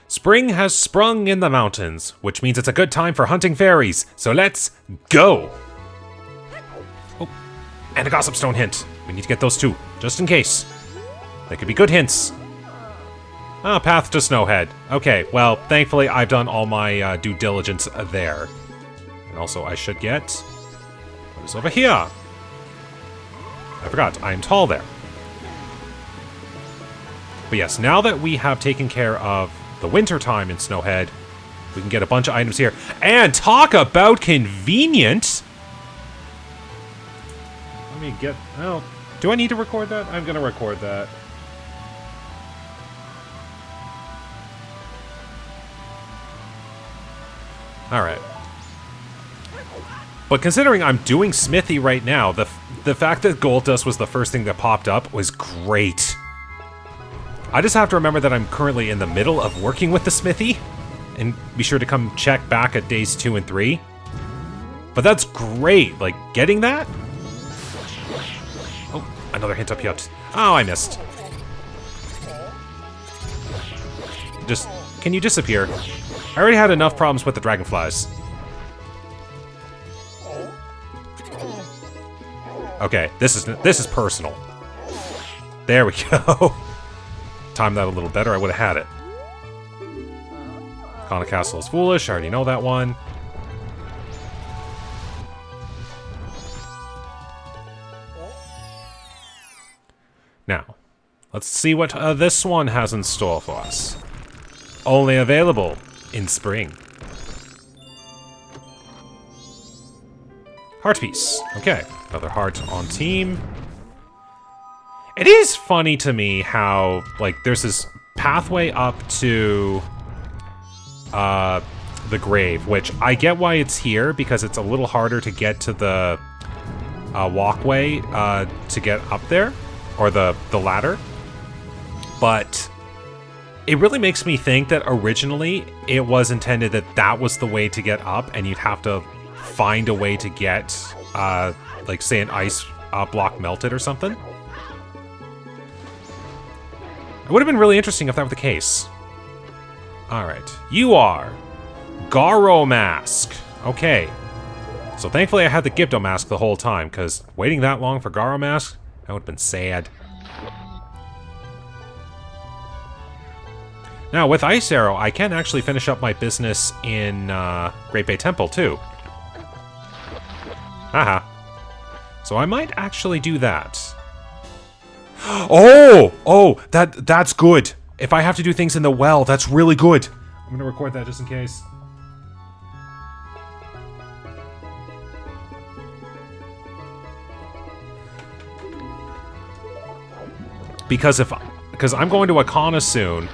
Spring has sprung in the mountains, which means it's a good time for hunting fairies. So let's go! Oh, and a gossip stone hint. We need to get those too, just in case. They could be good hints. Ah, path to Snowhead. Okay, well, thankfully I've done all my due diligence there. And also I should get... what is over here? I forgot, I'm tall there. But yes, now that we have taken care of the winter time in Snowhead, we can get a bunch of items here. And talk about convenient! Let me get... oh, do I need to record that? I'm gonna record that. Alright. But considering I'm doing Smithy right now, the fact that Gold Dust was the first thing that popped up was great. I just have to remember that I'm currently in the middle of working with the Smithy, and be sure to come check back at days 2 and 3. But that's great, like, getting that? Oh, another hint up here. Oh, I missed. Just, can you disappear? I already had enough problems with the dragonflies. Okay, this is personal. There we go. Timed that a little better, I would have had it. Ikana Castle is foolish, I already know that one. Now, let's see what this one has in store for us. Only available in spring. Heart piece. Okay, another heart on team. It is funny to me how, like, there's this pathway up to the grave, which I get why it's here, because it's a little harder to get to the walkway to get up there, or the ladder. But it really makes me think that originally it was intended that that was the way to get up, and you'd have to find a way to get, like, say, an ice block melted or something. It would have been really interesting if that were the case. Alright. You are Garo Mask. Okay. So thankfully I had the Gypto Mask the whole time, because waiting that long for Garo Mask, that would have been sad. Now, with Ice Arrow, I can actually finish up my business in Great Bay Temple, too. Haha. So I might actually do that. Oh, that's good. If I have to do things in the well, that's really good. I'm gonna record that just in case. Because I'm going to Ikana soon,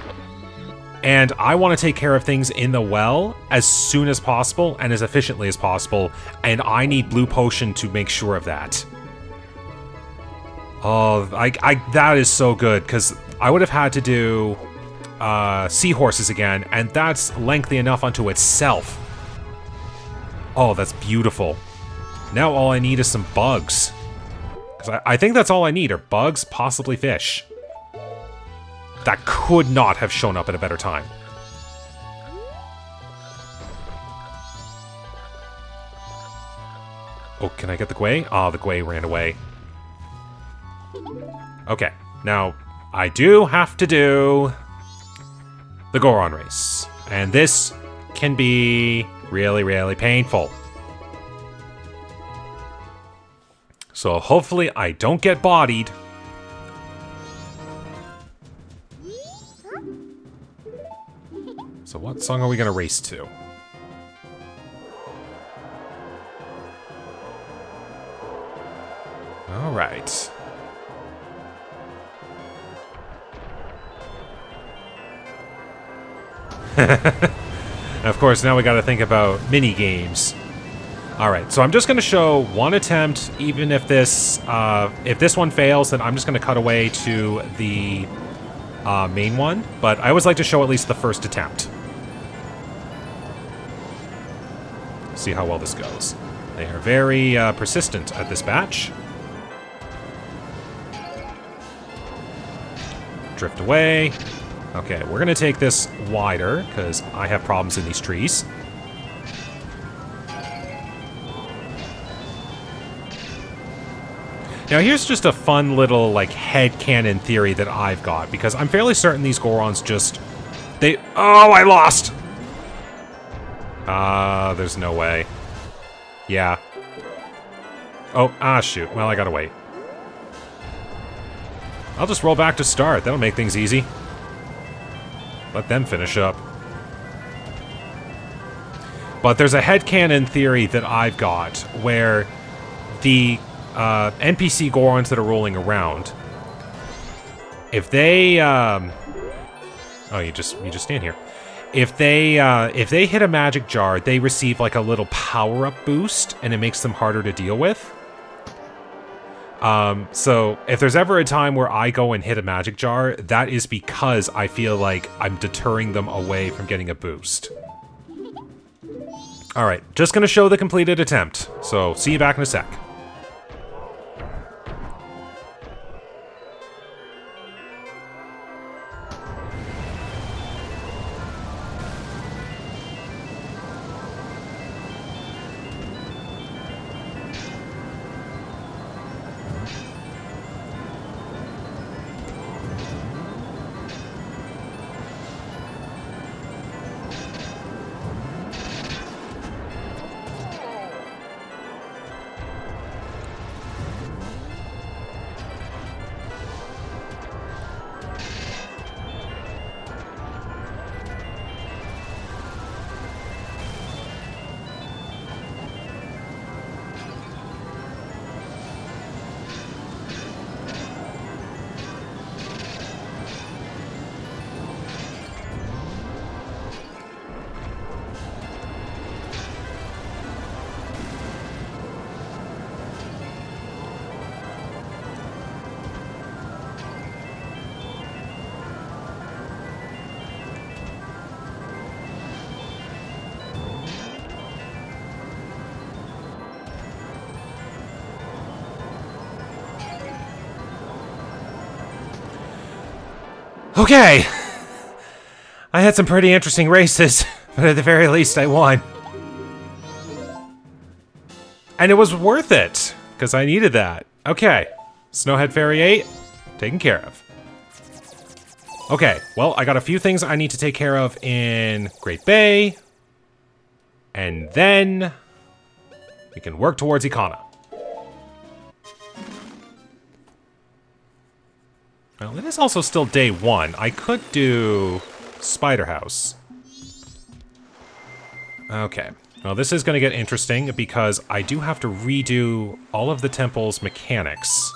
and I want to take care of things in the well as soon as possible and as efficiently as possible, and I need Blue Potion to make sure of that. Oh, that is so good, because I would have had to do seahorses again, and that's lengthy enough unto itself. Oh, that's beautiful. Now all I need is some bugs. Because I think that's all I need, are bugs, possibly fish. That could not have shown up at a better time. Oh, can I get the Gwei? Oh, the Gwei ran away. Okay, now I do have to do the Goron race. And this can be really, really painful. So hopefully I don't get bodied. So what song are we gonna race to? All right. Of course, now we gotta think about mini games. Alright, so I'm just gonna show one attempt, even if this one fails, then I'm just gonna cut away to the main one, but I always like to show at least the first attempt. See how well this goes. They are very persistent at this batch. Drift away. Okay, we're gonna take this wider, because I have problems in these trees. Now here's just a fun little, like, headcanon theory that I've got, because I'm fairly certain these Gorons just... Oh, I lost! There's no way. Yeah. Oh, shoot. Well, I gotta wait. I'll just roll back to start. That'll make things easy. Let them finish up. But there's a headcanon theory that I've got where the NPC Gorons that are rolling around, if they oh, you just stand here. If they hit a magic jar, they receive like a little power-up boost, and it makes them harder to deal with. So if there's ever a time where I go and hit a magic jar, that is because I feel like I'm deterring them away from getting a boost. Alright, just gonna show the completed attempt, so see you back in a sec. Okay. I had some pretty interesting races, but at the very least I won. And it was worth it, because I needed that. Okay. Snowhead Fairy 8, taken care of. Okay, well, I got a few things I need to take care of in Great Bay. And then we can work towards Ikana. Well, it is also still day 1. I could do Spider House. Okay. Well, this is going to get interesting because I do have to redo all of the temple's mechanics.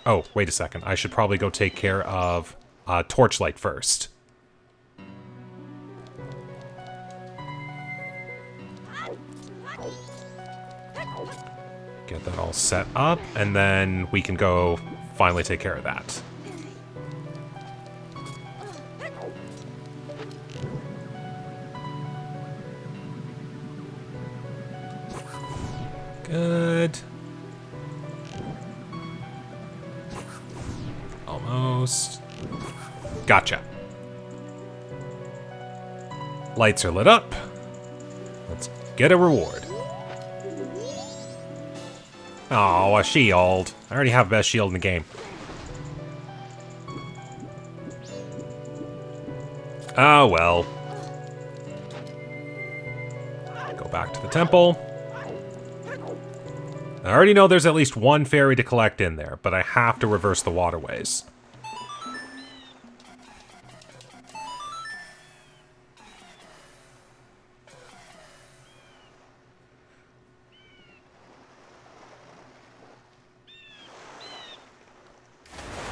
Oh, wait a second. I should probably go take care of Torchlight first. Get that all set up, and then we can go finally take care of that. Good. Almost. Gotcha. Lights are lit up. Let's get a reward. Oh, a shield. I already have the best shield in the game. Oh, well. Go back to the temple. I already know there's at least one fairy to collect in there, but I have to reverse the waterways.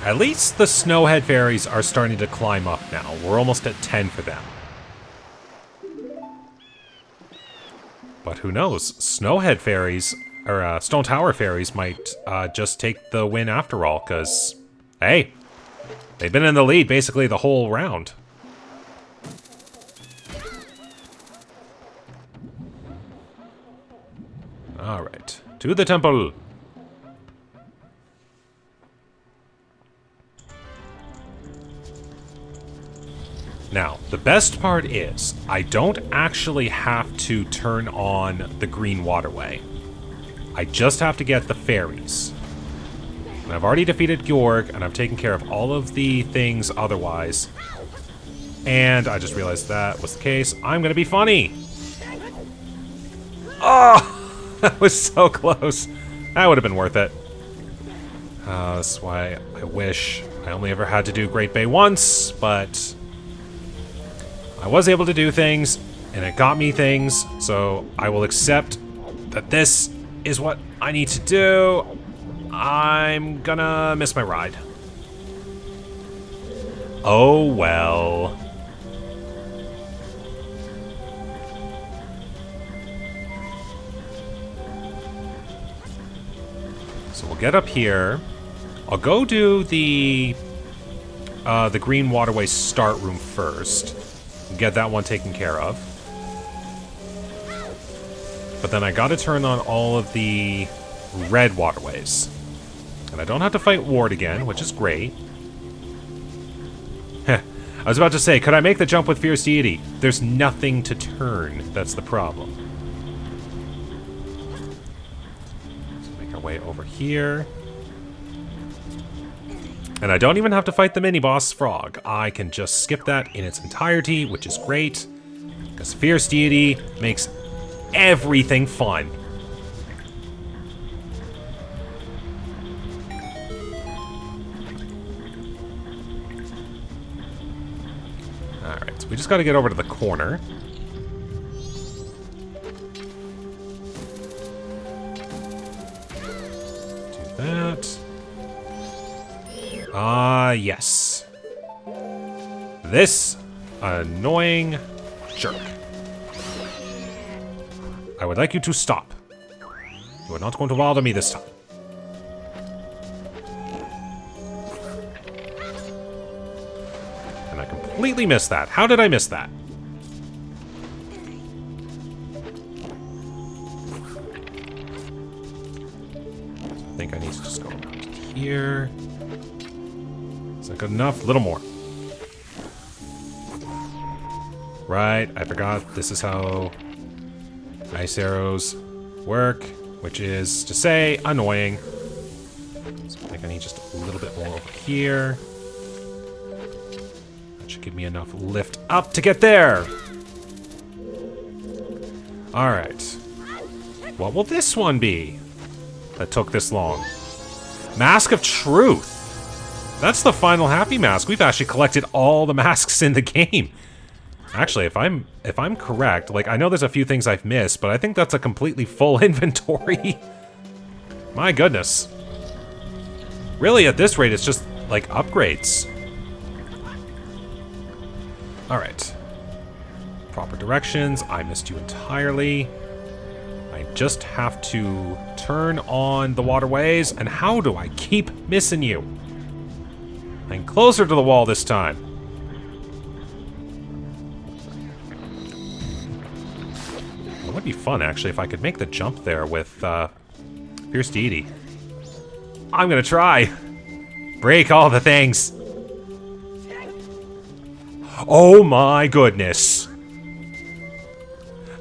At least the Snowhead Fairies are starting to climb up now. We're almost at 10 for them. But who knows? Snowhead Fairies, or Stone Tower Fairies might just take the win after all, because, hey, they've been in the lead basically the whole round. Alright, to the temple. Now, the best part is, I don't actually have to turn on the green waterway. I just have to get the fairies. And I've already defeated Georg, and I've taken care of all of the things otherwise. And I just realized that was the case. I'm gonna be funny! Oh! That was so close. That would have been worth it. That's why I wish I only ever had to do Great Bay once, but I was able to do things, and it got me things, so I will accept that this is what I need to do. I'm gonna miss my ride. Oh well. So we'll get up here. I'll go do the Green Waterway start room first. Get that one taken care of. But then I gotta turn on all of the red waterways. And I don't have to fight Ward again, which is great. I was about to say, could I make the jump with Fierce Deity? There's nothing to turn. That's the problem. So make our way over here. And I don't even have to fight the mini-boss frog. I can just skip that in its entirety, which is great. Because Fierce Deity makes everything fun. Alright, so we just gotta get over to the corner. Do that. Yes. This annoying jerk. I would like you to stop. You are not going to bother me this time. And I completely missed that. How did I miss that? I think I need to just go around here. Is that good enough? A little more. Right, I forgot this is how ice arrows work, which is to say, annoying. So I think I need just a little bit more over here. That should give me enough lift up to get there. Alright. What will this one be that took this long? Mask of Truth. That's the final happy mask. We've actually collected all the masks in the game. Actually, if I'm correct, like, I know there's a few things I've missed, but I think that's a completely full inventory. My goodness. Really, at this rate, it's just, like, upgrades. Alright. Proper directions. I missed you entirely. I just have to turn on the waterways, and how do I keep missing you? I'm closer to the wall this time. It would be fun, actually, if I could make the jump there with Fierce Deity. I'm gonna try. Break all the things. Oh my goodness.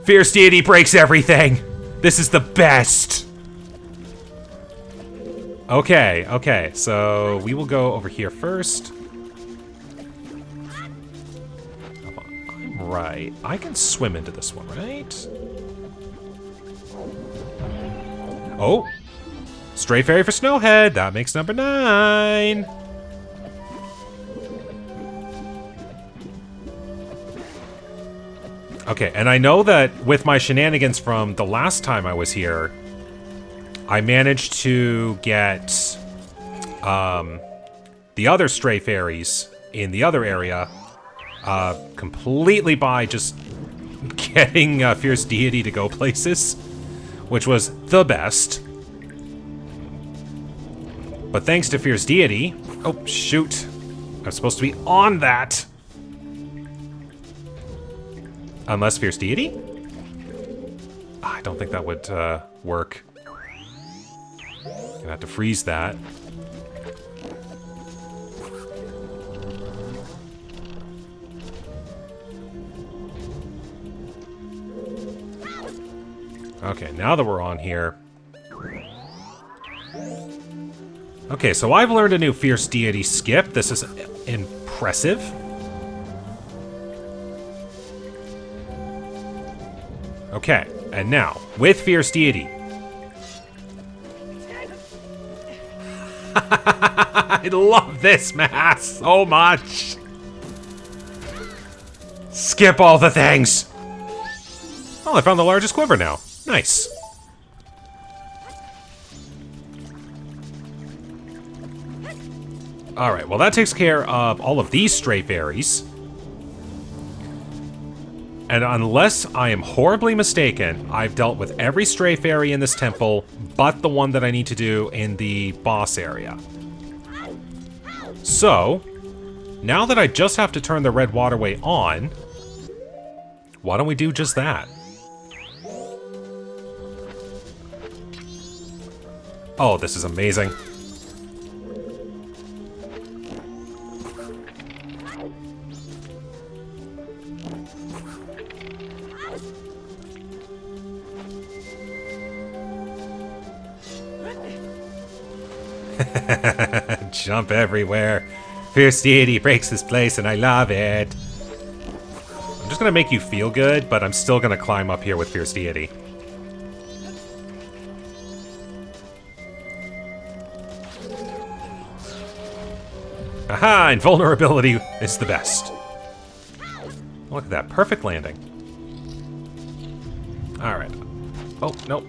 Fierce Deity breaks everything. This is the best. Okay, okay, so we will go over here first. I'm right. I can swim into this one, right? Oh! Stray Fairy for Snowhead! That makes number 9! Okay, and I know that with my shenanigans from the last time I was here, I managed to get the other Stray Fairies in the other area completely by just getting Fierce Deity to go places, which was the best. But thanks to Fierce Deity... Oh, shoot. I'm supposed to be on that. Unless Fierce Deity? I don't think that would work. Gonna have to freeze that. Okay, now that we're on here... Okay, so I've learned a new Fierce Deity skip. This is impressive. Okay, and now, with Fierce Deity. I love this mass so much. Skip all the things. Oh, I found the largest quiver now. Nice. Alright, well that takes care of all of these stray fairies. And unless I am horribly mistaken, I've dealt with every stray fairy in this temple, but the one that I need to do in the boss area. So, now that I just have to turn the red waterway on, why don't we do just that? Oh, this is amazing. Jump everywhere. Fierce Deity breaks this place and I love it. I'm just gonna make you feel good, but I'm still gonna climb up here with Fierce Deity. Aha! Invulnerability is the best. Look at that. Perfect landing. Alright. Oh, no.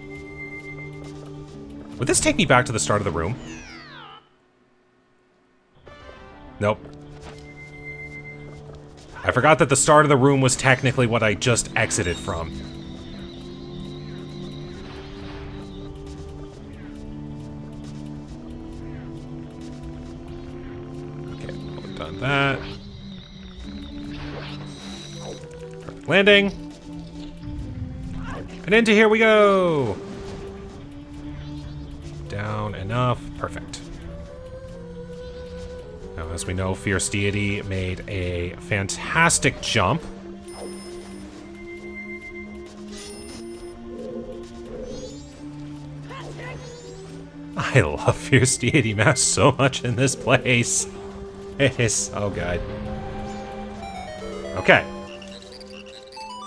Would this take me back to the start of the room? Nope. I forgot that the start of the room was technically what I just exited from. Okay, we've done that. Perfect landing. And into here we go! Down enough. Perfect. Now, as we know, Fierce Deity made a fantastic jump. I love Fierce Deity Mass so much in this place. It is so good. Okay.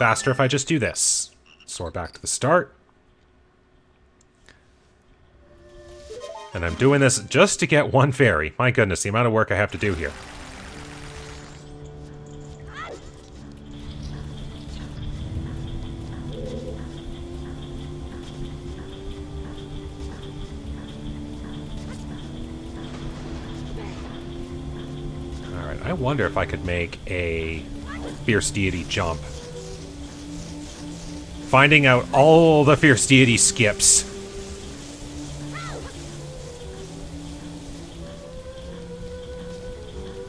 Faster if I just do this. Soar back to the start. And I'm doing this just to get one fairy. My goodness, the amount of work I have to do here. Alright, I wonder if I could make a Fierce Deity jump. Finding out all the Fierce Deity skips.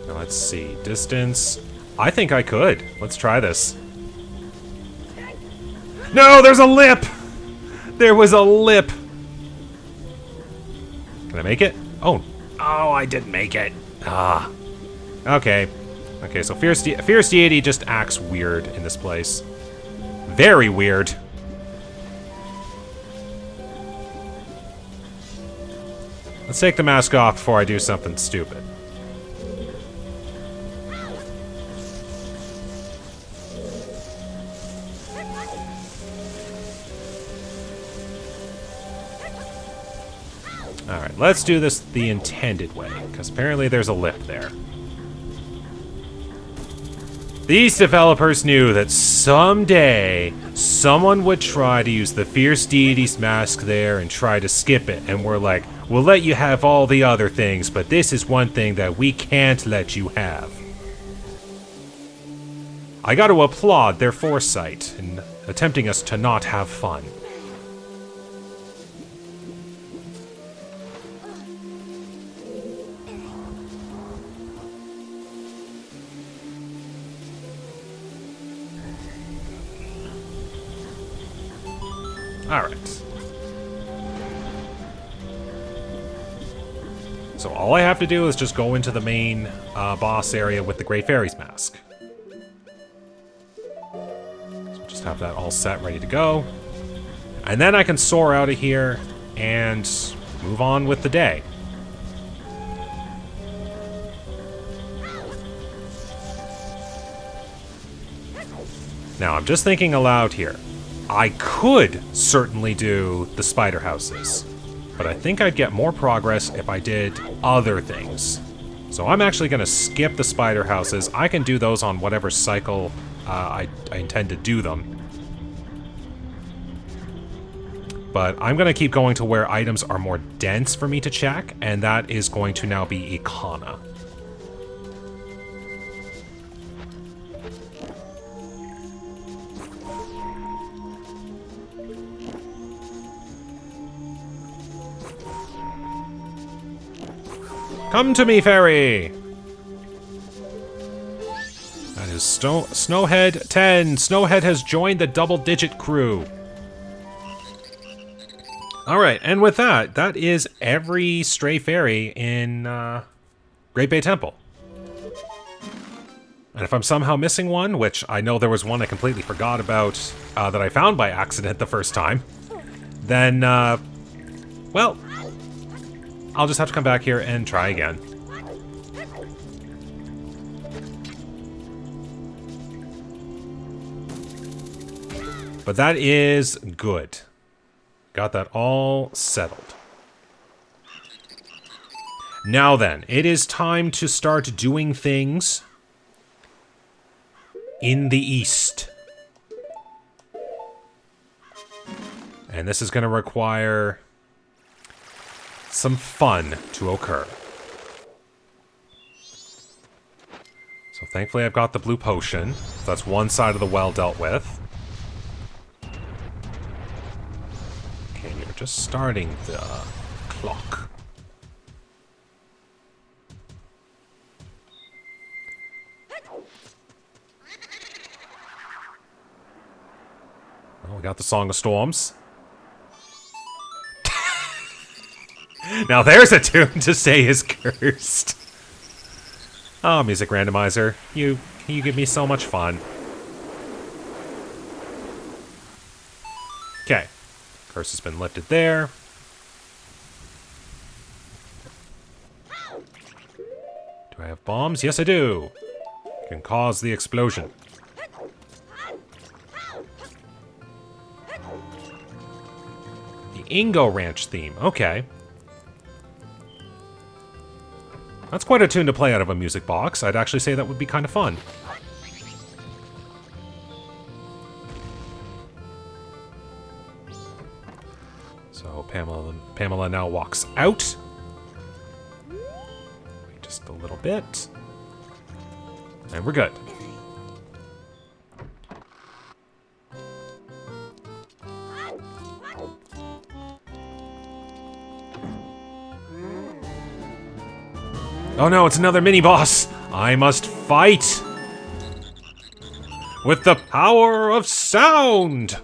Let's see. Distance. I think I could. Let's try this. No, there's a lip! There was a lip! Can I make it? Oh. Oh, I didn't make it. Ah. Okay. Okay, so Fierce Deity just acts weird in this place. Very weird. Let's take the mask off before I do something stupid. Alright, let's do this the intended way, because apparently there's a lip there. These developers knew that someday someone would try to use the Fierce Deity's mask there and try to skip it, and we're like, we'll let you have all the other things, but this is one thing that we can't let you have. I got to applaud their foresight in attempting us to not have fun. Alright. So all I have to do is just go into the main boss area with the Great Fairies mask. So just have that all set, ready to go. And then I can soar out of here and move on with the day. Now, I'm just thinking aloud here. I could certainly do the spider houses, but I think I'd get more progress if I did other things. So I'm actually going to skip the spider houses. I can do those on whatever cycle I intend to do them. But I'm going to keep going to where items are more dense for me to check, and that is going to now be Ikana. Come to me, fairy! That is Snowhead 10. Snowhead has joined the double-digit crew. Alright, and with that, that is every stray fairy in Great Bay Temple. And if I'm somehow missing one, which I know there was one I completely forgot about that I found by accident the first time, then, well, I'll just have to come back here and try again. But that is good. Got that all settled. Now then, it is time to start doing things in the east. And this is going to require some fun to occur. So thankfully I've got the blue potion. That's one side of the well dealt with. Okay, you're just starting the clock. Well, we got the Song of Storms. Now there's a tune to say is cursed. Oh, Music Randomizer, you give me so much fun. Okay, curse has been lifted there. Do I have bombs? Yes, I do. Can cause the explosion. The Ingo Ranch theme. Okay. That's quite a tune to play out of a music box. I'd actually say that would be kind of fun. So Pamela now walks out. Wait just a little bit. And we're good. Oh no, it's another mini-boss! I must fight! With the power of sound!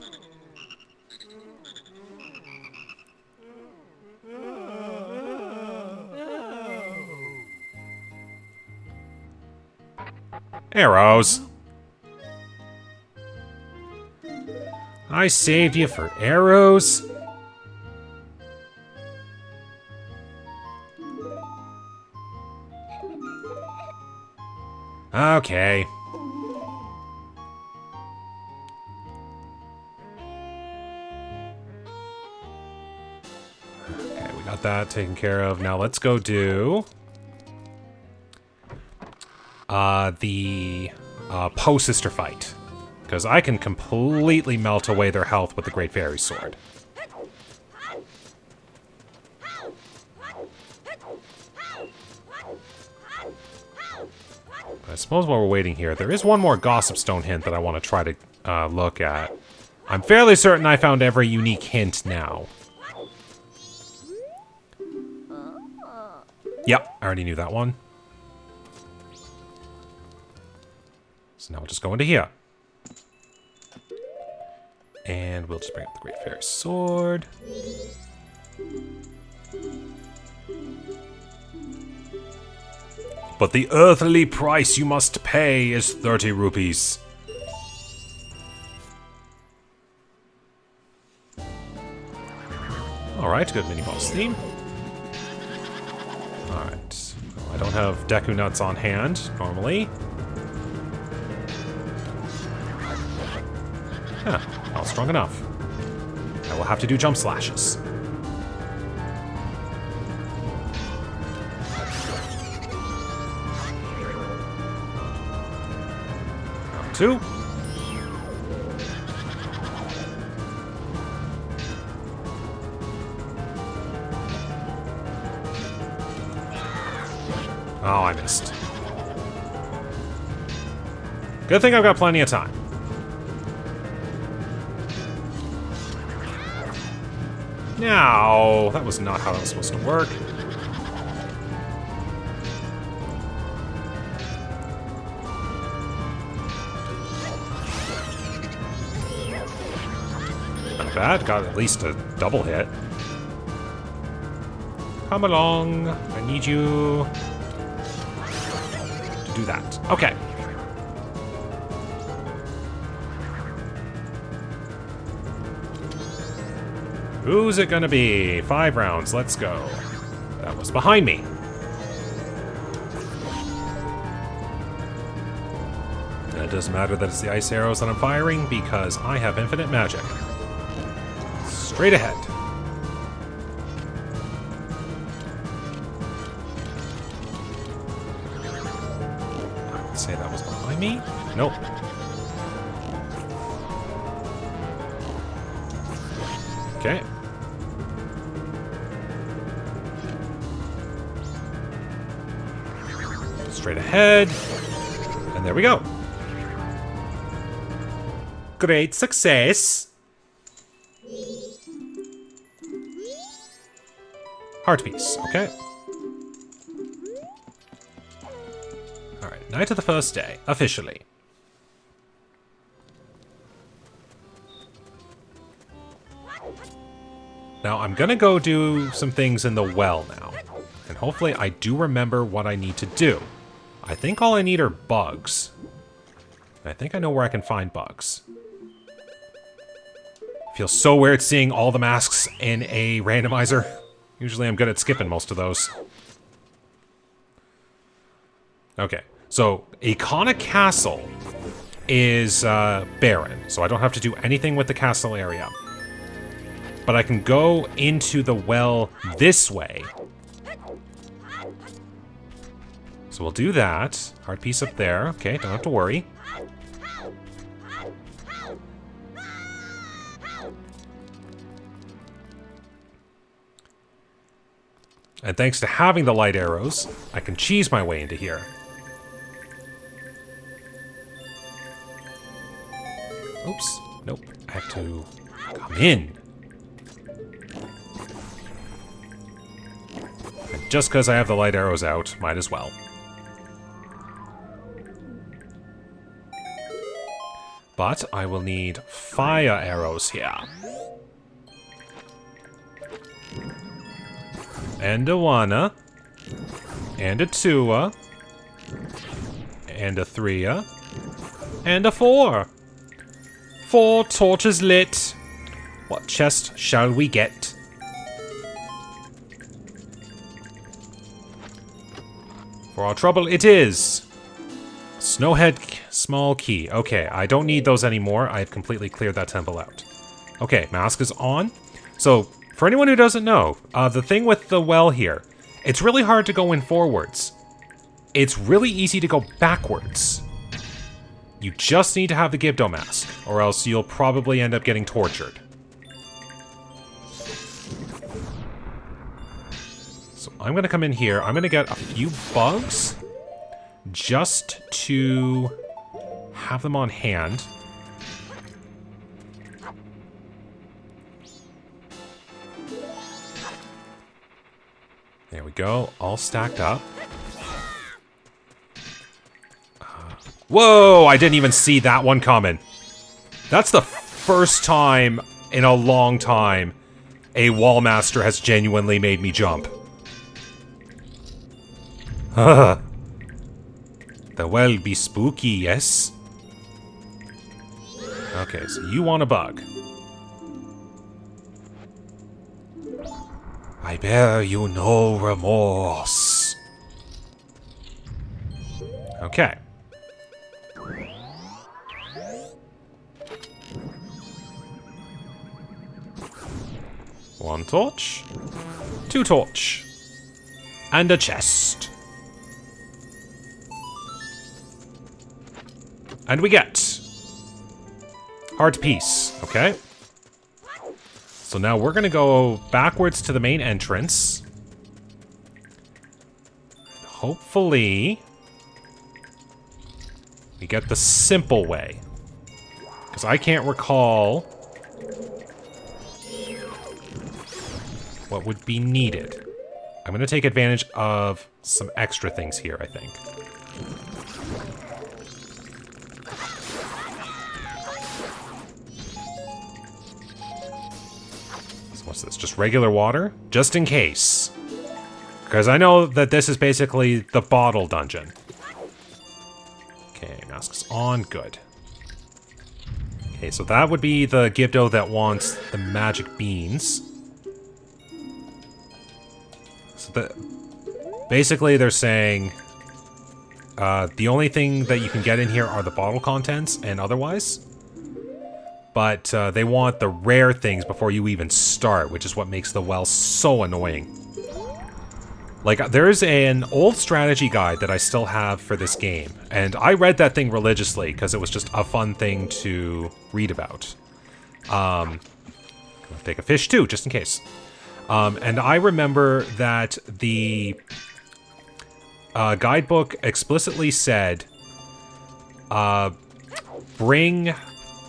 Arrows. I saved you for arrows? Okay. Okay, we got that taken care of. Now let's go do the Po-Sister fight. Because I can completely melt away their health with the Great Fairy Sword. I suppose while we're waiting here, there is one more Gossip Stone hint that I want to try to look at. I'm fairly certain I found every unique hint now. Yep, I already knew that one. So now we'll just go into here. And we'll just bring up the Great Fairy Sword. But the earthly price you must pay is 30 rupees. Alright, good mini-boss theme. Alright. Well, I don't have Deku Nuts on hand, normally. Huh, not strong enough. I will have to do jump slashes. Round 2. Oh, I missed. Good thing I've got plenty of time. No, that was not how that was supposed to work. Not bad, got at least a double hit. Come along, I need you to do that. Okay. Who's it gonna be? 5 rounds, let's go. That was behind me. And it doesn't matter that it's the ice arrows that I'm firing because I have infinite magic. Straight ahead. I would say that was behind me? Nope. Okay. Straight ahead. And there we go. Great success. Heart piece, okay. Alright, night of the first day, officially. Now, I'm gonna go do some things in the well now. And hopefully I do remember what I need to do. I think all I need are bugs. I think I know where I can find bugs. Feels so weird seeing all the masks in a randomizer. Usually I'm good at skipping most of those. Okay, so Ikana Castle is barren, so I don't have to do anything with the castle area. But I can go into the well this way. So we'll do that. Heart piece up there. Okay, don't have to worry. And thanks to having the light arrows, I can cheese my way into here. Oops. Nope. I have to come in. And just because I have the light arrows out, might as well. But I will need fire arrows here. And a one-a. And a two-a. And a three-a. And a 4. 4 torches lit. What chest shall we get? For our trouble it is. Snowhead small key. Okay, I don't need those anymore. I've completely cleared that temple out. Okay, mask is on. So, for anyone who doesn't know, the thing with the well here, it's really hard to go in forwards. It's really easy to go backwards. You just need to have the Gibdo mask, or else you'll probably end up getting tortured. So I'm gonna come in here. I'm gonna get a few bugs, just to have them on hand. There we go, all stacked up. Whoa, I didn't even see that one coming. That's the first time in a long time a wall master has genuinely made me jump. The well be spooky, yes? Okay, so you want a bug. I bear you no remorse. Okay. One torch. Two torch. And a chest. And we get heart piece. Okay. So now we're gonna go backwards to the main entrance. Hopefully we get the simple way. Because I can't recall what would be needed. I'm gonna take advantage of some extra things here, I think. So what's this? Just regular water? Just in case. Because I know that this is basically the bottle dungeon. Okay, mask's on. Good. Okay, so that would be the Gibdo that wants the magic beans. So basically they're saying the only thing that you can get in here are the bottle contents and otherwise. But they want the rare things before you even start, which is what makes the well so annoying. Like, there's an old strategy guide that I still have for this game, and I read that thing religiously because it was just a fun thing to read about. I'll take a fish too, just in case. And I remember that the guidebook explicitly said, bring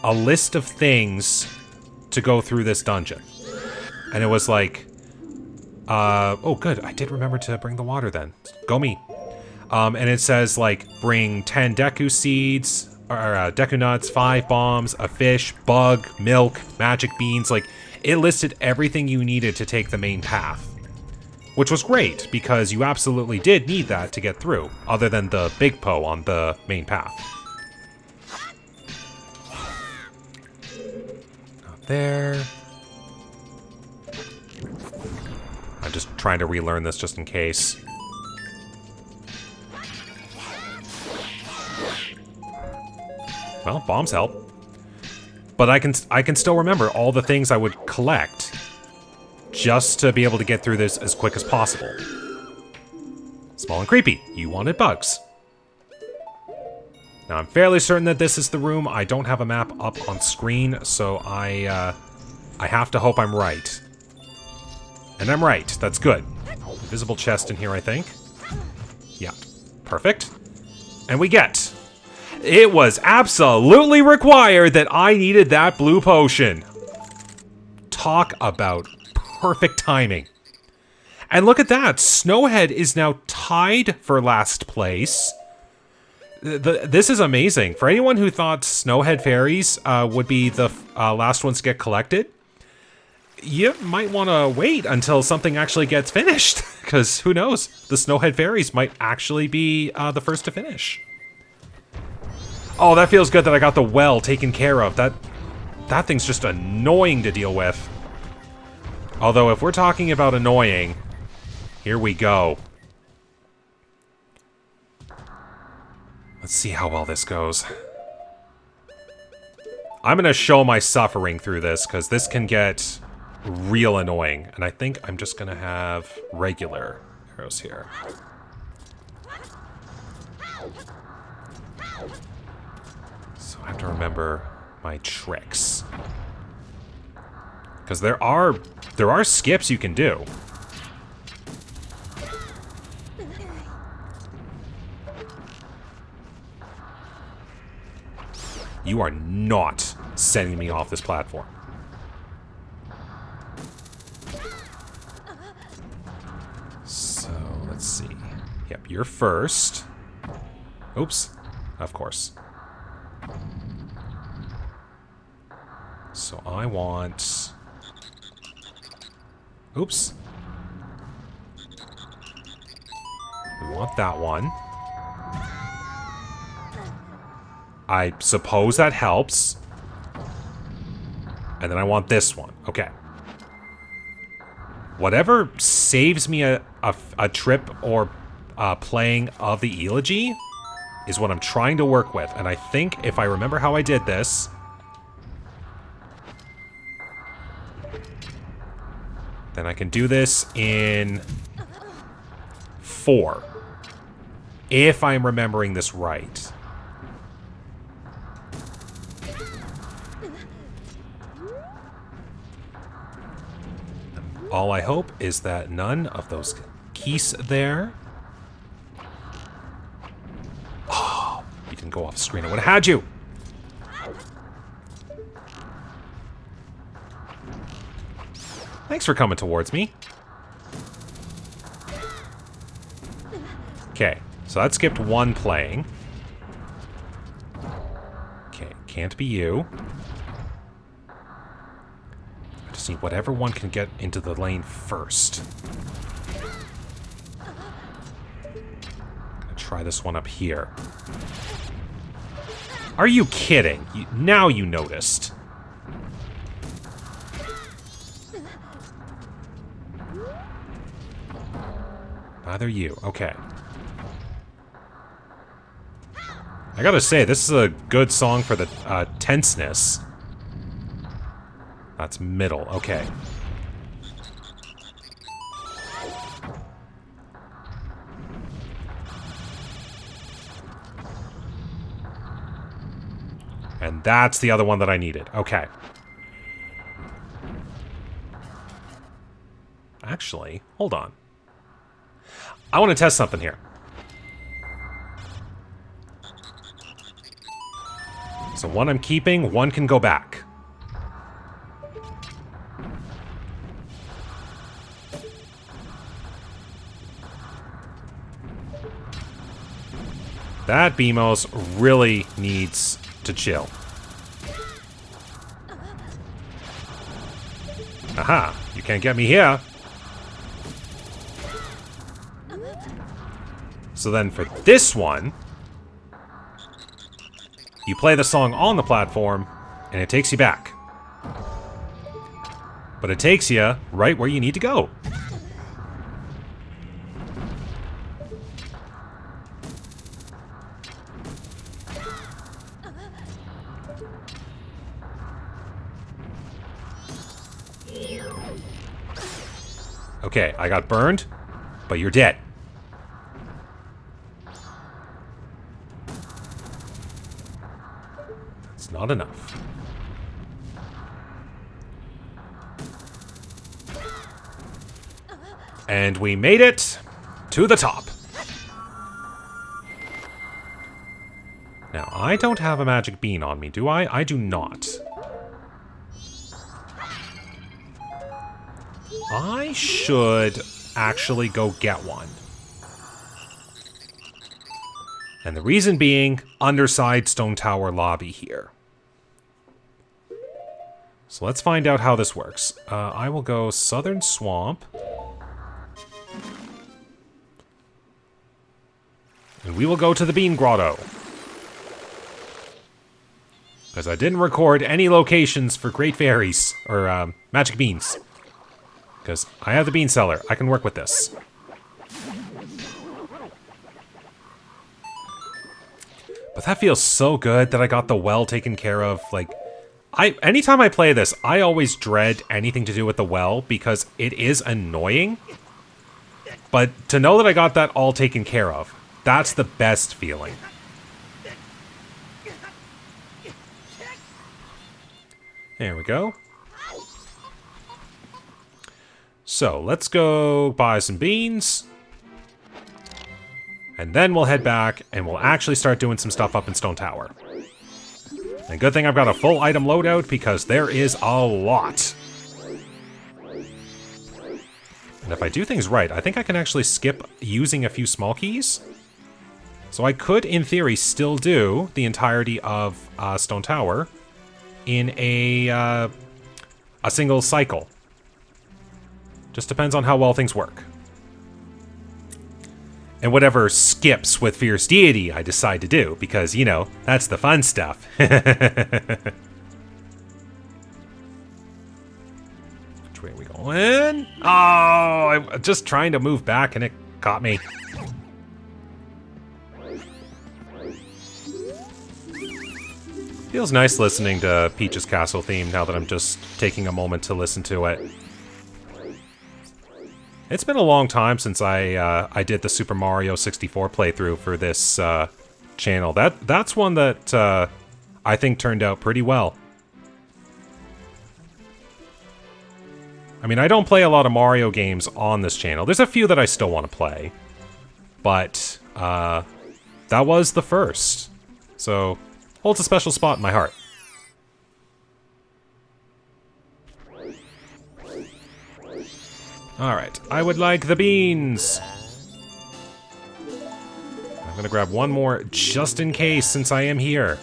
a list of things to go through this dungeon. And it was like, oh good, I did remember to bring the water then. Go me. And it says like, bring 10 Deku seeds, or Deku nuts, 5 bombs, a fish, bug, milk, magic beans. Like, it listed everything you needed to take the main path. Which was great, because you absolutely did need that to get through, other than the big Poe on the main path. Not there. I'm just trying to relearn this just in case. Well, bombs help. But I can still remember all the things I would collect just to be able to get through this as quick as possible. Small and creepy. You wanted bugs. Now, I'm fairly certain that this is the room. I don't have a map up on screen, so I have to hope I'm right. And I'm right. That's good. Invisible chest in here, I think. Yeah. Perfect. And we get... It was absolutely required that I needed that blue potion. Talk about perfect timing. And look at that. Snowhead is now tied for last place. This is amazing. For anyone who thought Snowhead Fairies would be the last ones to get collected, you might want to wait until something actually gets finished. Because who knows? The Snowhead Fairies might actually be the first to finish. Oh, that feels good that I got the well taken care of. That thing's just annoying to deal with. Although, if we're talking about annoying, here we go. Let's see how well this goes. I'm gonna show my suffering through this, because this can get real annoying. And I think I'm just gonna have regular arrows here. So I have to remember my tricks. Because there are skips you can do. You are not sending me off this platform. So, let's see. Yep, you're first. Oops. Of course. So I want... Oops. We want that one. I suppose that helps. And then I want this one. Okay. Whatever saves me a trip or playing of the Elegy is what I'm trying to work with. And I think if I remember how I did this... then I can do this in 4. If I'm remembering this right. All I hope is that none of those keys there... Oh, you didn't go off screen. I would have had you! Thanks for coming towards me. Okay, so that skipped 1 playing. Okay, can't be you. I just need whatever one can get into the lane first. Gonna try this one up here. Are you kidding? Now you noticed. Neither you. Okay. I gotta say, this is a good song for the tenseness. That's middle. Okay. And that's the other one that I needed. Okay. Actually, hold on. I want to test something here. So one I'm keeping, one can go back. That Beamos really needs to chill. Aha, you can't get me here. So then for this one, you play the song on the platform, and it takes you back. But it takes you right where you need to go. Okay, I got burned, but you're dead. That's not enough. And we made it to the top. Now, I don't have a magic bean on me, do I? I do not. I should actually go get one. And the reason being, underside Stone Tower lobby here. So let's find out how this works. I will go Southern Swamp. And we will go to the Bean Grotto. Because I didn't record any locations for Great Fairies, or Magic Beans. Because I have the Bean Cellar. I can work with this. But that feels so good that I got the well taken care of. Like, anytime I play this, I always dread anything to do with the well because it is annoying. But to know that I got that all taken care of, that's the best feeling. There we go. So, let's go buy some beans. And then we'll head back, and we'll actually start doing some stuff up in Stone Tower. And good thing I've got a full item loadout, because there is a lot. And if I do things right, I think I can actually skip using a few small keys. So I could, in theory, still do the entirety of Stone Tower in a single cycle. Just depends on how well things work. And whatever skips with Fierce Deity I decide to do, because, you know, that's the fun stuff. Which way are we going? Oh, I'm just trying to move back and it caught me. Feels nice listening to Peach's Castle theme now that I'm just taking a moment to listen to it. It's been a long time since I did the Super Mario 64 playthrough for this channel. That's one that I think turned out pretty well. I mean, I don't play a lot of Mario games on this channel. There's a few that I still want to play. But that was the first. So, holds a special spot in my heart. Alright, I would like the beans! I'm gonna grab one more just in case since I am here.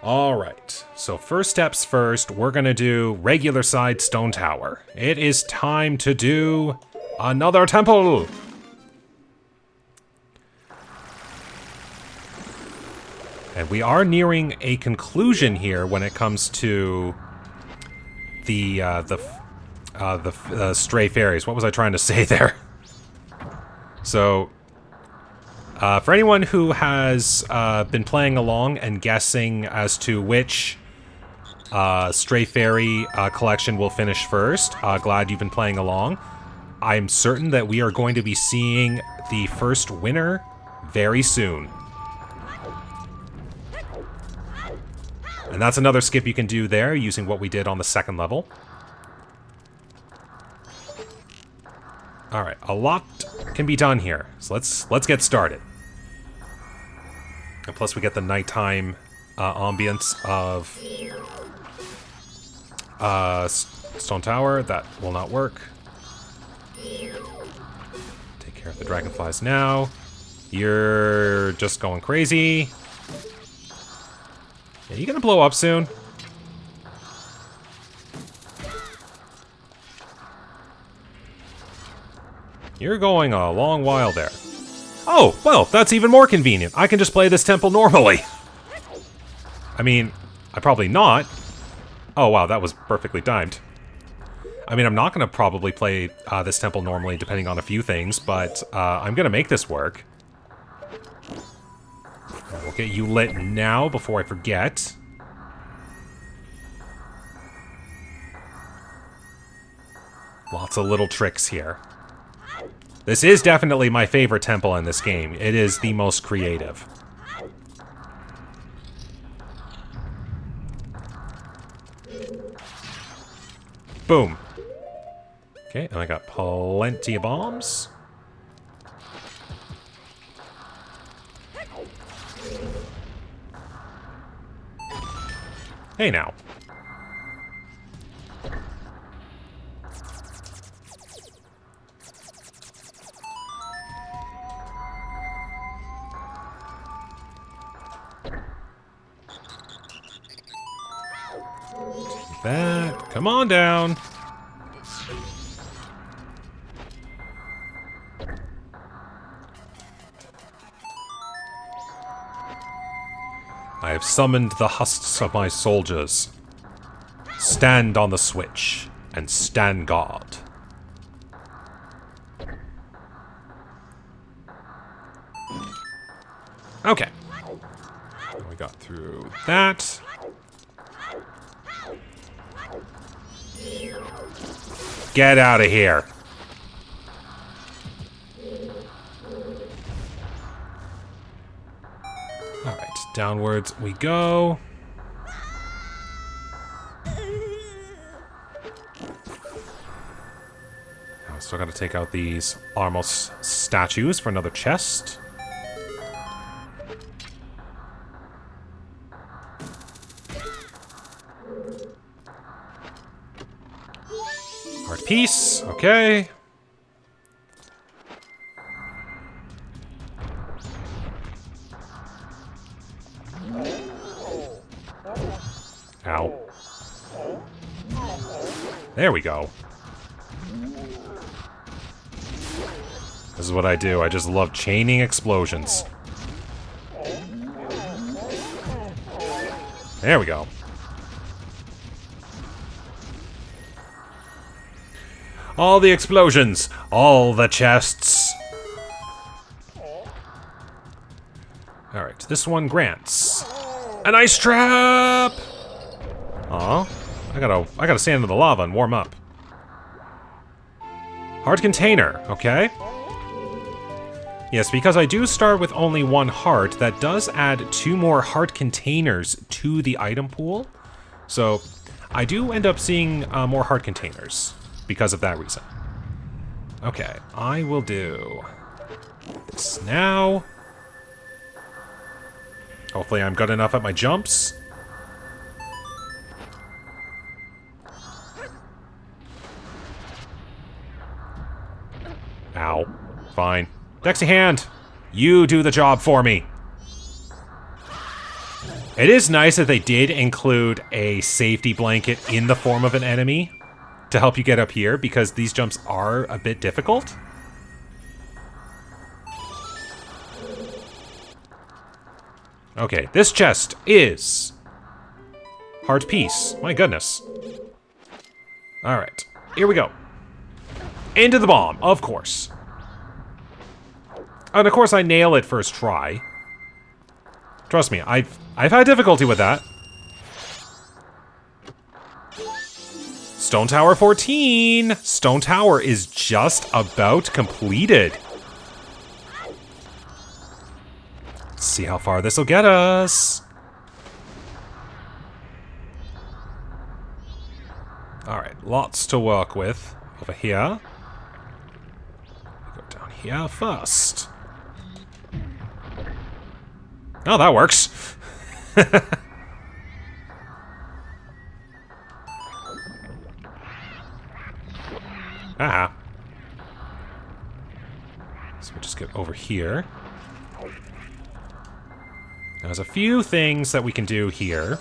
Alright, so first steps first, we're gonna do regular side stone tower. It is time to do another temple! And we are nearing a conclusion here when it comes to the stray fairies. What was I trying to say there? So, for anyone who has been playing along and guessing as to which stray fairy collection will finish first, glad you've been playing along. I'm certain that we are going to be seeing the first winner very soon. And that's another skip you can do there, using what we did on the second level. Alright, a lot can be done here, so let's get started. And plus we get the nighttime ambience of Stone Tower. That will not work. Take care of the dragonflies now. You're just going crazy. Are you gonna blow up soon? You're going a long while there. Oh, well, that's even more convenient. I can just play this temple normally. I mean, I probably not. Oh, wow, that was perfectly timed. I mean, I'm not gonna probably play this temple normally, depending on a few things, but I'm gonna make this work. We'll get you lit now before I forget. Lots of little tricks here. This is definitely my favorite temple in this game. It is the most creative. Boom. Okay, and I got plenty of bombs. Hey now. Take that. Come on down. I have summoned the husks of my soldiers. Stand on the switch, and stand guard. Okay. We got through that. Get out of here. Alright, downwards we go. Now, still gotta take out these Armos statues for another chest. Heart piece, okay. Ow. There we go. This is what I do. I just love chaining explosions. There we go. All the explosions. All the chests. Alright, this one grants an ice trap! Aw. I gotta stand in the lava and warm up. Heart container, okay. Yes, because I do start with only 1 heart, that does add 2 more heart containers to the item pool. So, I do end up seeing more heart containers because of that reason. Okay, I will do this now. Hopefully I'm good enough at my jumps. Ow. Fine. Dexy hand! You do the job for me! It is nice that they did include a safety blanket in the form of an enemy to help you get up here, because these jumps are a bit difficult. Okay, this chest is heart piece. My goodness. Alright, here we go. Into the bomb, of course. And of course I nail it first try. Trust me, I've had difficulty with that. Stone Tower 14! Stone Tower is just about completed. Let's see how far this will get us. Alright, lots to work with over here. Go down here first. Oh, that works. Ah. So we'll just get over here. Now, there's a few things that we can do here.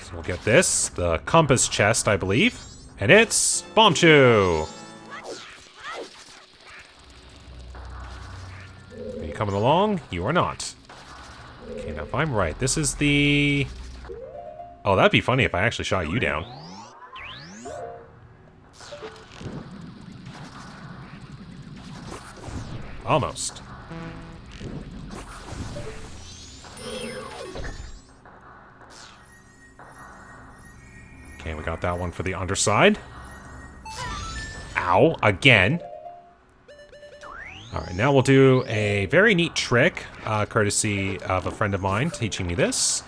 So we'll get this, the compass chest, I believe. And it's Bomb Chew! Are you coming along? You are not. Okay, now if I'm right, this is the... Oh, that'd be funny if I actually shot you down. Almost. Okay, we got that one for the underside. Ow, again. Alright, now we'll do a very neat trick, courtesy of a friend of mine teaching me this.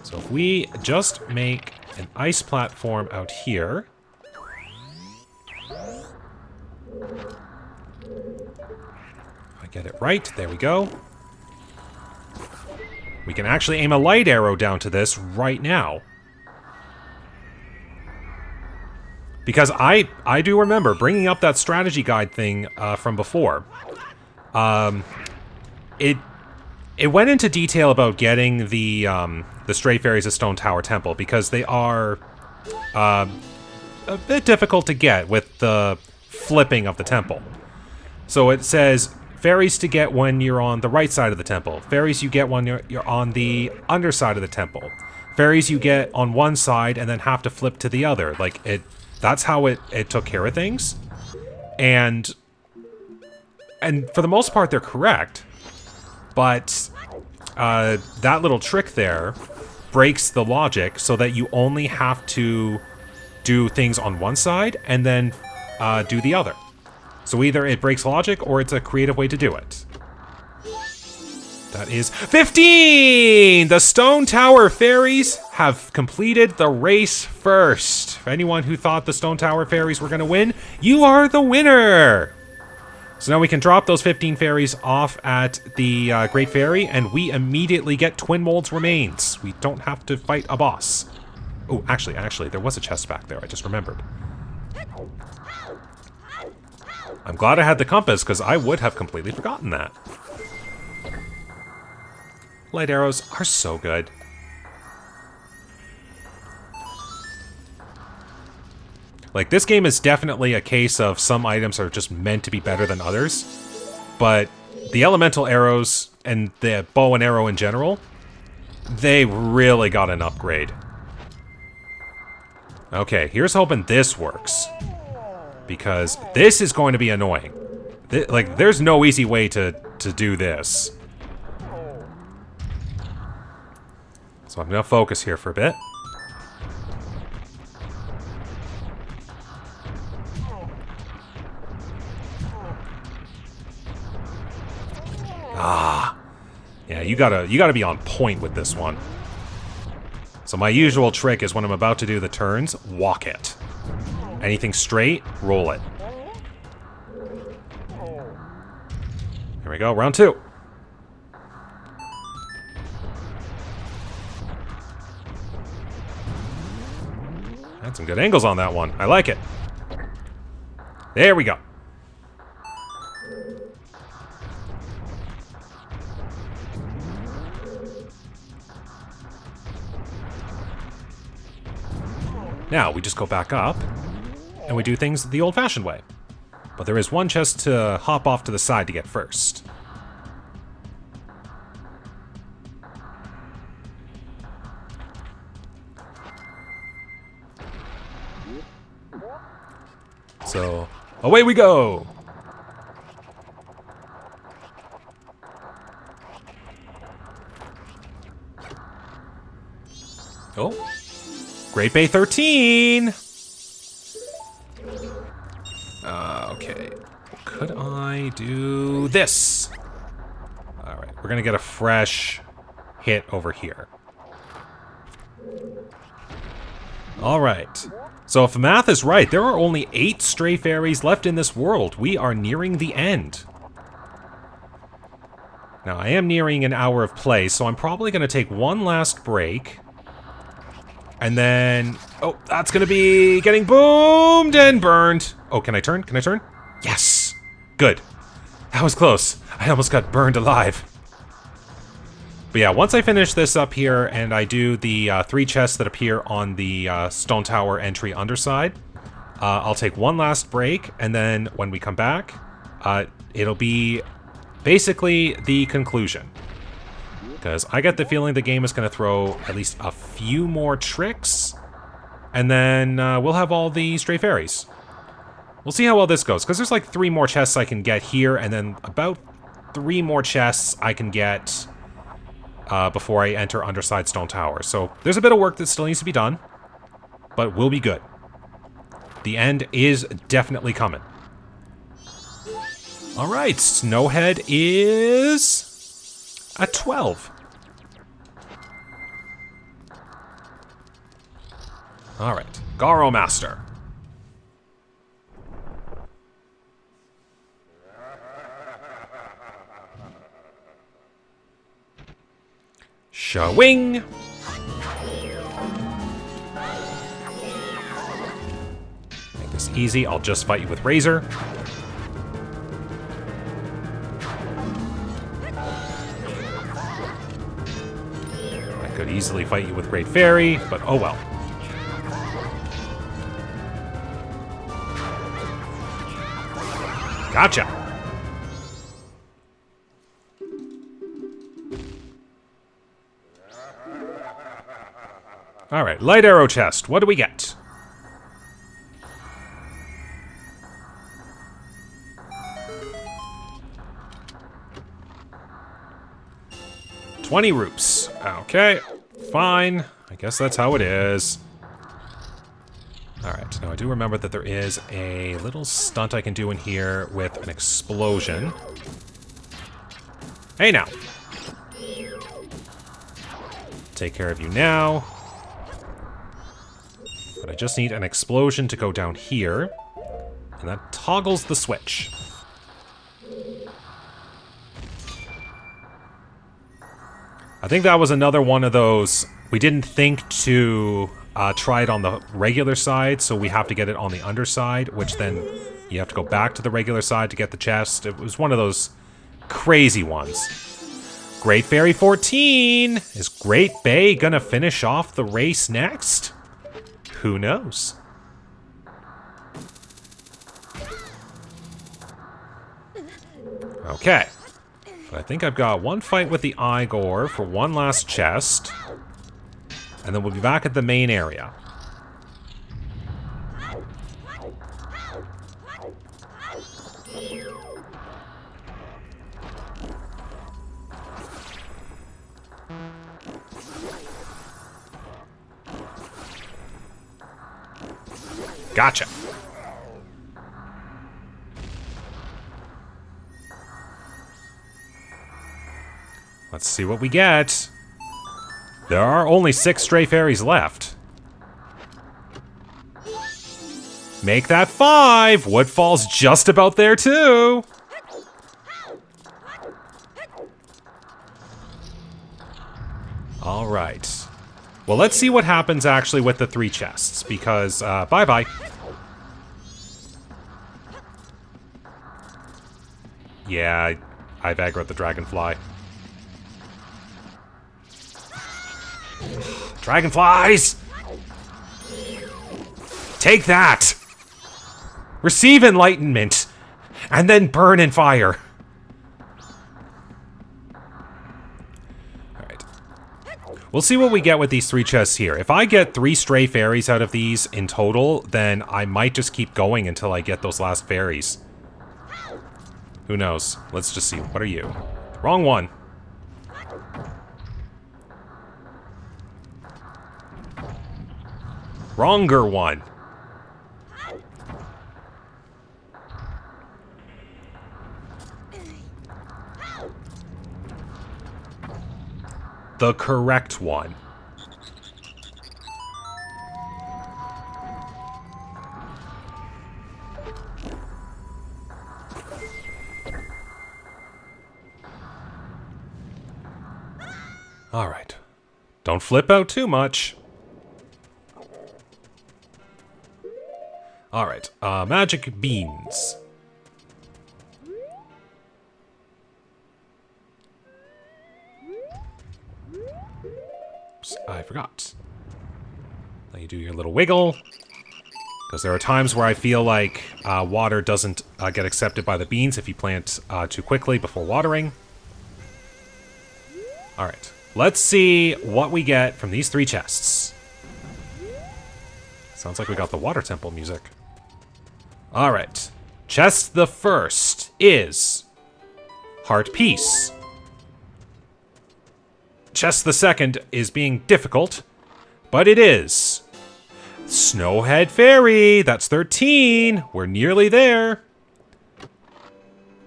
So if we just make an ice platform out here. If I get it right, there we go. We can actually aim a light arrow down to this right now. Because I do remember bringing up that strategy guide thing from before. It went into detail about getting the Stray Fairies of Stone Tower Temple, because they are a bit difficult to get with the flipping of the temple. So it says fairies to get when you're on the right side of the temple. Fairies you get when you're on the underside of the temple. Fairies you get on one side and then have to flip to the other. Like, that's how it took care of things. And for the most part, they're correct. But that little trick there breaks the logic so that you only have to do things on one side and then do the other. So either it breaks logic or it's a creative way to do it. That is 15! The Stone Tower Fairies have completed the race first. For anyone who thought the Stone Tower Fairies were going to win, you are the winner! So now we can drop those 15 fairies off at the Great Fairy, and we immediately get Twin Mold's remains. We don't have to fight a boss. Oh, actually, there was a chest back there. I just remembered. I'm glad I had the compass, because I would have completely forgotten that. Light arrows are so good. Like, this game is definitely a case of some items are just meant to be better than others. But the elemental arrows and the bow and arrow in general, they really got an upgrade. Okay, here's hoping this works. Because this is going to be annoying. Like, there's no easy way to do this. So I'm going to focus here for a bit. Ah. Yeah, you gotta be on point with this one. So my usual trick is when I'm about to do the turns, walk it. Anything straight, roll it. Here we go, round 2. Had some good angles on that one. I like it. There we go. Now, we just go back up, and we do things the old-fashioned way. But there is one chest to hop off to the side to get first. So, away we go! Oh. Great Bay 13! Okay. Could I do this? Alright, we're gonna get a fresh hit over here. Alright. So if the math is right, there are only 8 stray fairies left in this world. We are nearing the end. Now, I am nearing an hour of play, so I'm probably gonna take one last break. And then... Oh, that's gonna be getting boomed and burned. Oh, can I turn? Can I turn? Yes! Good. That was close. I almost got burned alive. But yeah, once I finish this up here and I do the 3 chests that appear on the Stone Tower entry underside, I'll take one last break, and then when we come back, it'll be basically the conclusion. Because I get the feeling the game is going to throw at least a few more tricks, and then we'll have all the stray fairies. We'll see how well this goes, because there's like 3 more chests I can get here, and then about 3 more chests I can get before I enter Underside Stone Tower. So there's a bit of work that still needs to be done, but we'll be good. The end is definitely coming. Alright, Snowhead is at 12. Alright, Garo Master. Shawing! Make this easy, I'll just fight you with Razor. I could easily fight you with Great Fairy, but oh well. Gotcha! Alright, light arrow chest. What do we get? $20 rupees. Okay, fine. I guess that's how it is. Alright, now I do remember that there is a little stunt I can do in here with an explosion. Hey now! Take care of you now. But I just need an explosion to go down here. And that toggles the switch. I think that was another one of those... We didn't think to try it on the regular side, so we have to get it on the underside, which then you have to go back to the regular side to get the chest. It was one of those crazy ones. Great Fairy 14! Is Great Bay gonna finish off the race next? Who knows? Okay. But I think I've got one fight with the Igor for one last chest. And then we'll be back at the main area. Gotcha. Let's see what we get. There are only 6 stray fairies left. Make that 5! Woodfall's just about there too! Alright. Well, let's see what happens actually with the 3 chests, because, bye-bye. Yeah, I've aggroed the dragonfly. Dragonflies! Take that! Receive enlightenment, and then burn in fire. Alright. We'll see what we get with these 3 chests here. If I get 3 stray fairies out of these in total, then I might just keep going until I get those last fairies. Who knows? Let's just see. What are you? Wrong one. Wronger one. The correct one. All right. Don't flip out too much. All right. Magic beans. Oops, I forgot. Now you do your little wiggle. Because there are times where I feel like water doesn't get accepted by the beans if you plant too quickly before watering. All right. Let's see what we get from these 3 chests. Sounds like we got the water temple music. All right. Chest the first is Heart Peace. Chest the second is being difficult, but it is Snowhead Fairy. That's 13. We're nearly there.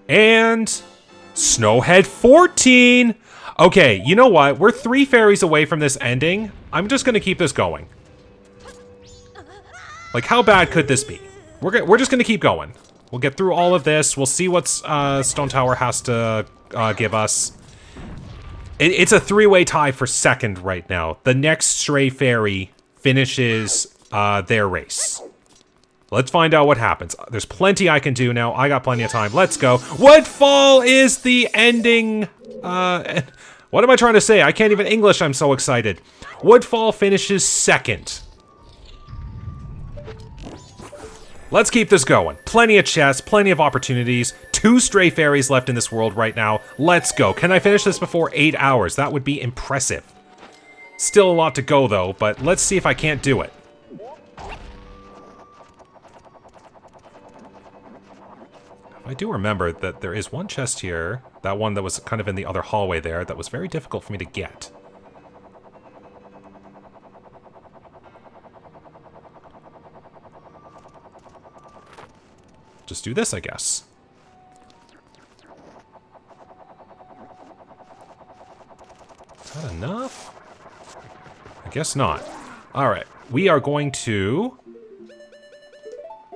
And Snowhead 14. Okay, you know what? We're 3 fairies away from this ending. I'm just going to keep this going. Like, how bad could this be? We're just going to keep going. We'll get through all of this. We'll see what Stone Tower has to give us. It's a 3-way tie for second right now. The next stray fairy finishes their race. Let's find out what happens. There's plenty I can do now. I got plenty of time. Let's go. Woodfall is the ending... what am I trying to say? I can't even English. I'm so excited. Woodfall finishes second. Let's keep this going. Plenty of chests, plenty of opportunities. 2 stray fairies left in this world right now. Let's go. Can I finish this before 8 hours? That would be impressive. Still a lot to go, though, but let's see if I can't do it. I do remember that there is one chest here, that one that was kind of in the other hallway there, that was very difficult for me to get. Just do this, I guess. Is that enough? I guess not. Alright, we are going to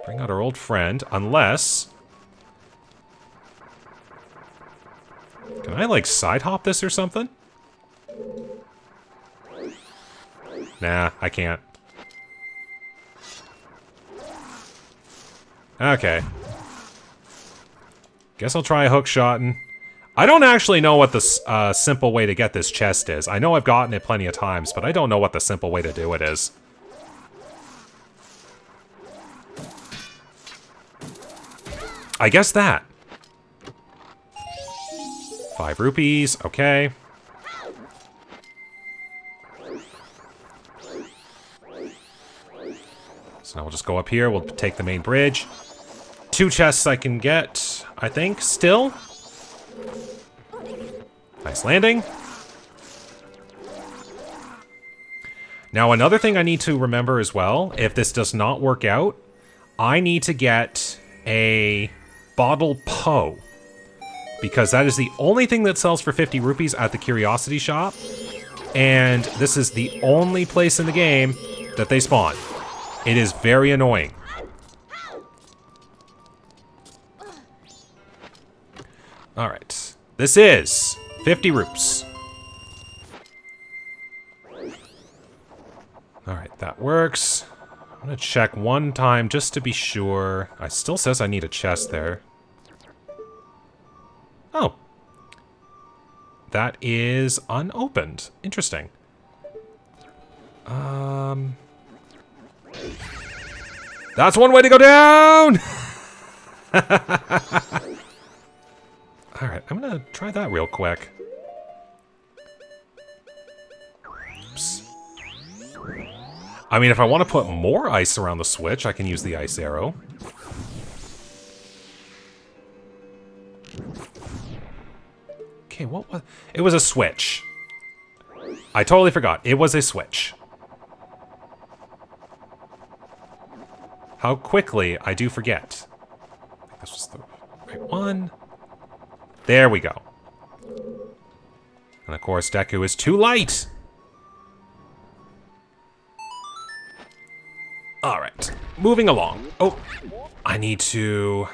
bring out our old friend, unless... Can I, like, side-hop this or something? Nah, I can't. Okay. Guess I'll try a hook shotting. I don't actually know what the simple way to get this chest is. I know I've gotten it plenty of times, but I don't know what the simple way to do it is. I guess that. 5 rupees, okay. So now we'll just go up here, we'll take the main bridge. 2 chests I can get, I think, still. Nice landing. Now, another thing I need to remember as well, if this does not work out, I need to get a bottle Po. Because that is the only thing that sells for 50 rupees at the Curiosity Shop. And this is the only place in the game that they spawn. It is very annoying. Alright. This is 50 rupees. Alright, that works. I'm gonna check one time just to be sure. It still says I need a chest there. Oh. That is unopened. Interesting. That's one way to go down! Alright, I'm gonna try that real quick. Oops. I mean, if I want to put more ice around the switch, I can use the ice arrow. Okay, what was... It was a switch. I totally forgot. It was a switch. How quickly I do forget. I think this was the right one. There we go. And of course, Deku is too light. Alright, moving along. Oh, I need to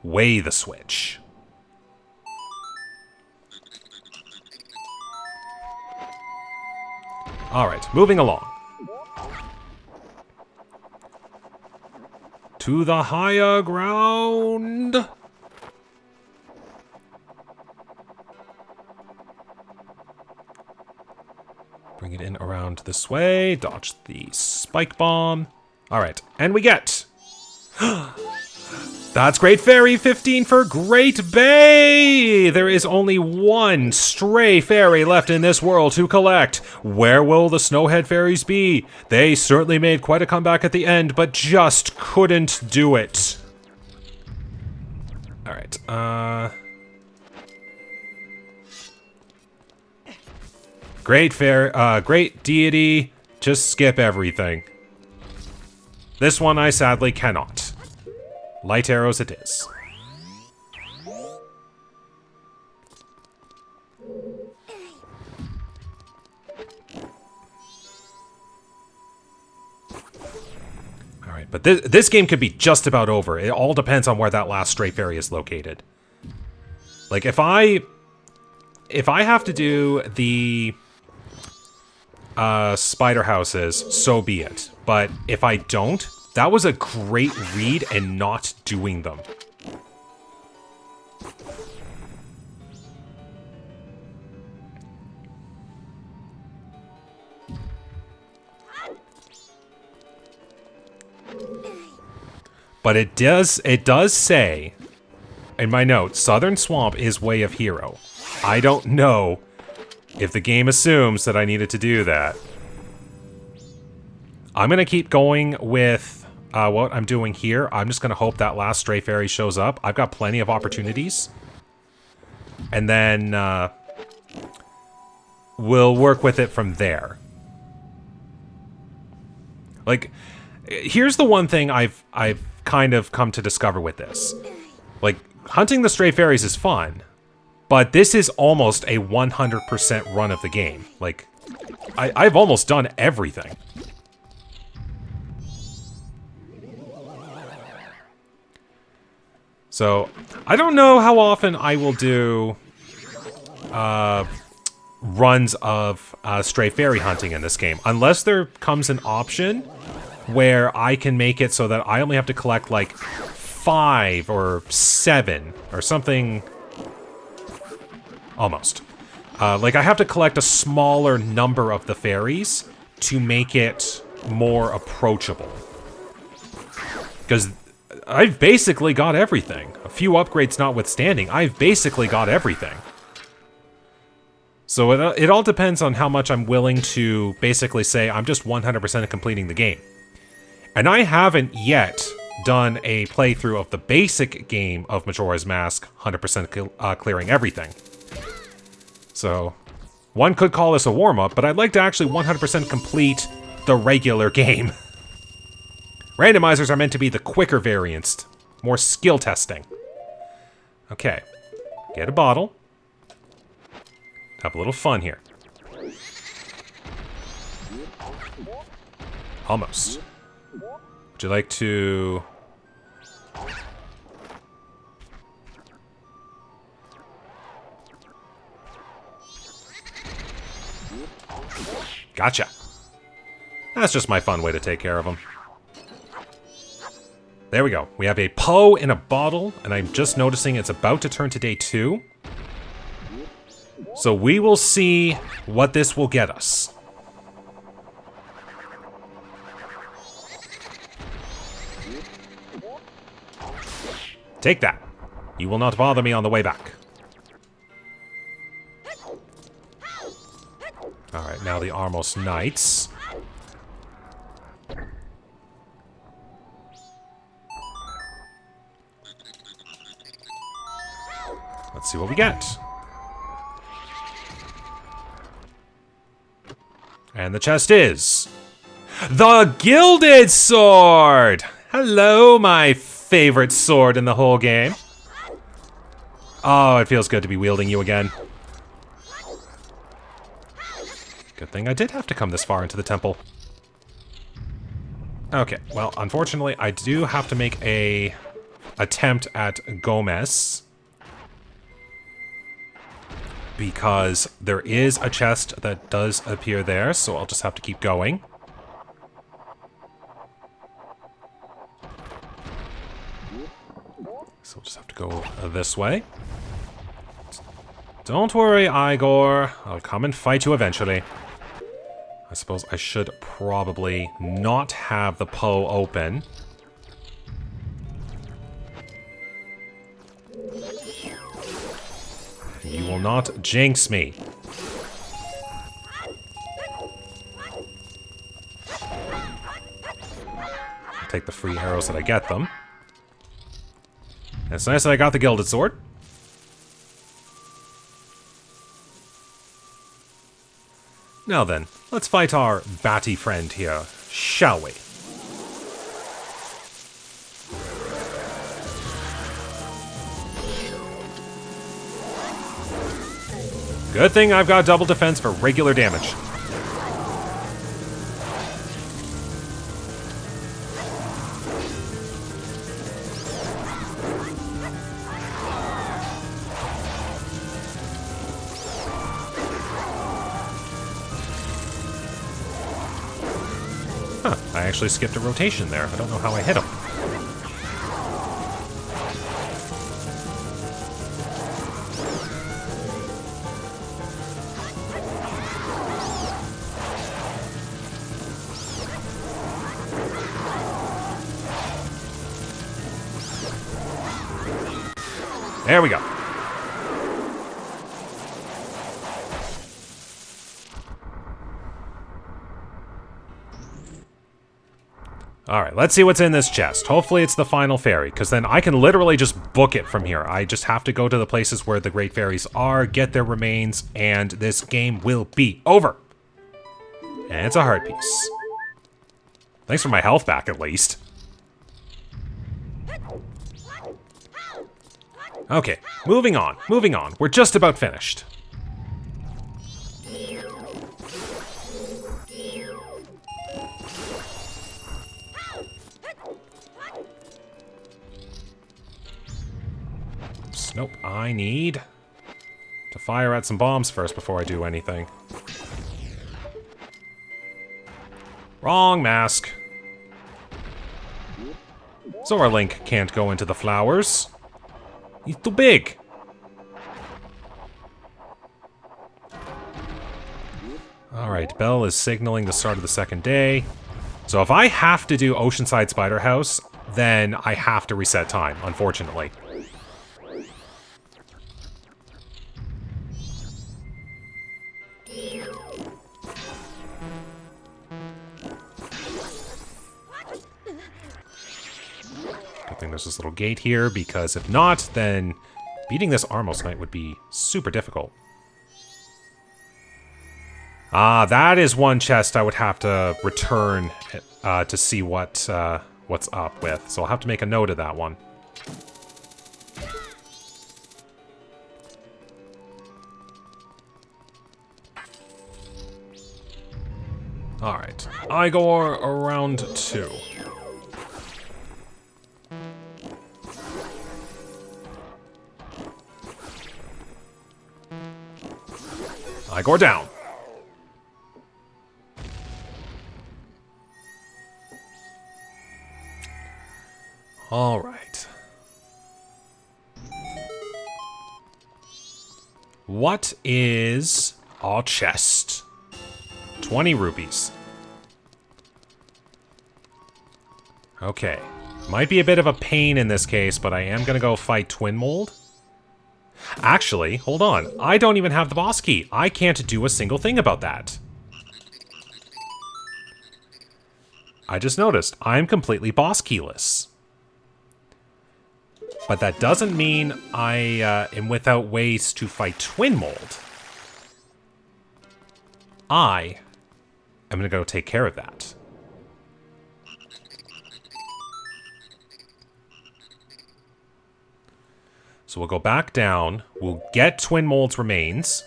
weigh the switch. Alright, moving along. To the higher ground. Bring it in around this way. Dodge the spike bomb. Alright, and we get... That's Great Fairy 15 for Great Bay! There is only one stray fairy left in this world to collect. Where will the Snowhead Fairies be? They certainly made quite a comeback at the end, but just couldn't do it. Alright, Great deity, just skip everything. This one I sadly cannot. Light arrows it is. Alright, but this game could be just about over. It all depends on where that last stray fairy is located. Like, if I have to do the spider houses, so be it. But if I don't, that was a great read and not doing them. But it does say in my notes, Southern Swamp is Way of Hero. I don't know if the game assumes that I needed to do that. I'm going to keep going with what I'm doing here. I'm just going to hope that last stray fairy shows up. I've got plenty of opportunities. And then we'll work with it from there. Like, here's the one thing I've kind of come to discover with this. Like, hunting the stray fairies is fun, but this is almost a 100% run of the game. Like, I've almost done everything. So, I don't know how often I will do runs of stray fairy hunting in this game, unless there comes an option where I can make it so that I only have to collect like 5 or 7 or something. Almost. Like I have to collect a smaller number of the fairies to make it more approachable. Because I've basically got everything. A few upgrades notwithstanding, I've basically got everything. So it all depends on how much I'm willing to basically say I'm just 100% completing the game. And I haven't yet done a playthrough of the basic game of Majora's Mask, 100% clearing everything. So, one could call this a warm-up, but I'd like to actually 100% complete the regular game. Randomizers are meant to be the quicker variants, more skill testing. Okay, get a bottle. Have a little fun here. Almost. Would you like to... Gotcha. That's just my fun way to take care of them. There we go. We have a Poe in a bottle, and I'm just noticing it's about to turn to day 2. So we will see what this will get us. Take that. You will not bother me on the way back. Alright, now the Armos Knights. Let's see what we get. And the chest is... the Gilded Sword! Hello, my favorite sword in the whole game. Oh, it feels good to be wielding you again. Good thing I did have to come this far into the temple. Okay, well, unfortunately, I do have to make a attempt at Gomez. Because there is a chest that does appear there, so I'll just have to keep going. So we'll just have to go this way. Don't worry, Igor. I'll come and fight you eventually. I suppose I should probably not have the Poe open. You will not jinx me. I'll take the free arrows that I get them. And it's nice that I got the Gilded Sword. Now then, let's fight our batty friend here, shall we? Good thing I've got double defense for regular damage. Huh, I actually skipped a rotation there. I don't know how I hit him. There we go. Alright, let's see what's in this chest. Hopefully it's the final fairy, because then I can literally just book it from here. I just have to go to the places where the great fairies are, get their remains, and this game will be over. And it's a heart piece. Thanks for my health back, at least. Okay, moving on, moving on. We're just about finished. Oops, nope, I need to fire at some bombs first before I do anything. Wrong mask. Zora Link can't go into the flowers. He's too big. Alright, Belle is signaling the start of the second day. So if I have to do Oceanside Spider House, then I have to reset time, unfortunately. Good thing there's this little gate here, because if not, then beating this Armos Knight would be super difficult. Ah, that is one chest I would have to return to see what's up with. So I'll have to make a note of that one. Alright. Igor around 2. Igor down. All right. What is our chest? 20 rupees. Okay. Might be a bit of a pain in this case, but I am going to go fight Twin Mold. Actually, hold on. I don't even have the boss key. I can't do a single thing about that. I just noticed. I'm completely boss keyless. But that doesn't mean I am without ways to fight Twin Mold. I am going to go take care of that. So we'll go back down. We'll get Twin Mold's remains.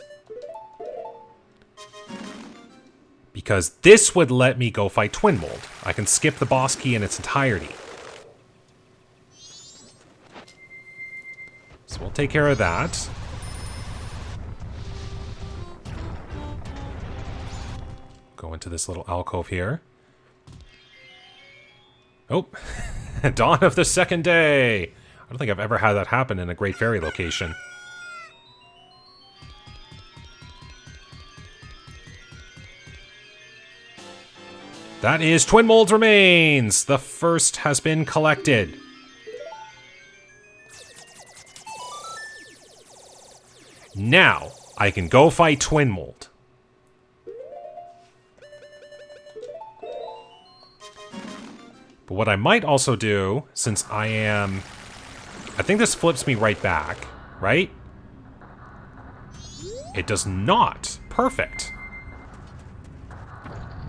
Because this would let me go fight Twin Mold. I can skip the boss key in its entirety. So we'll take care of that. Go into this little alcove here. Oh, dawn of the second day. I don't think I've ever had that happen in a Great Fairy location. That is Twin Mold's remains. The first has been collected. Now, I can go fight Twin Mold. But what I might also do, since I think this flips me right back, right? It does not. Perfect.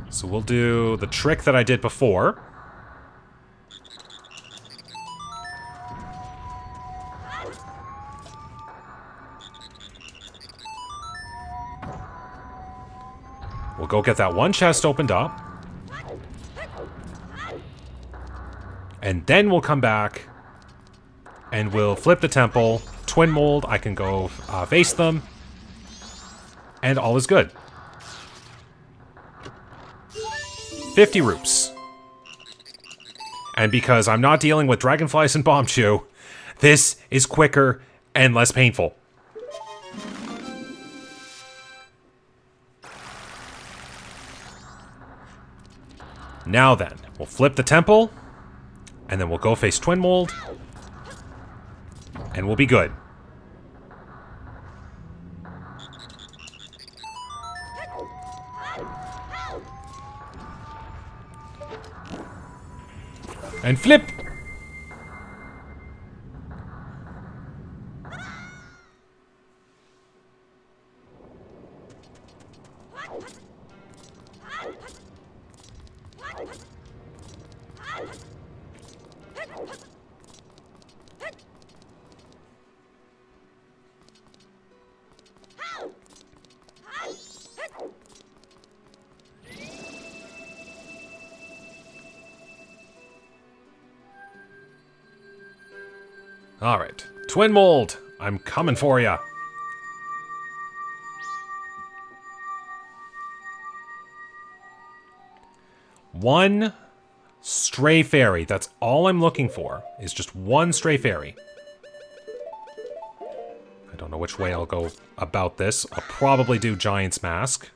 So we'll do the trick that I did before. We'll go get that one chest opened up. And then we'll come back and we'll flip the temple. Twin Mold, I can go face them. And all is good. 50 roops. And because I'm not dealing with dragonflies and bomb chew, this is quicker and less painful. Now then, we'll flip the temple, and then we'll go face Twin Mold, and we'll be good. And flip! Alright. Twin Mold, I'm coming for ya. One stray fairy. That's all I'm looking for, is just one stray fairy. I don't know which way I'll go about this. I'll probably do Giant's Mask.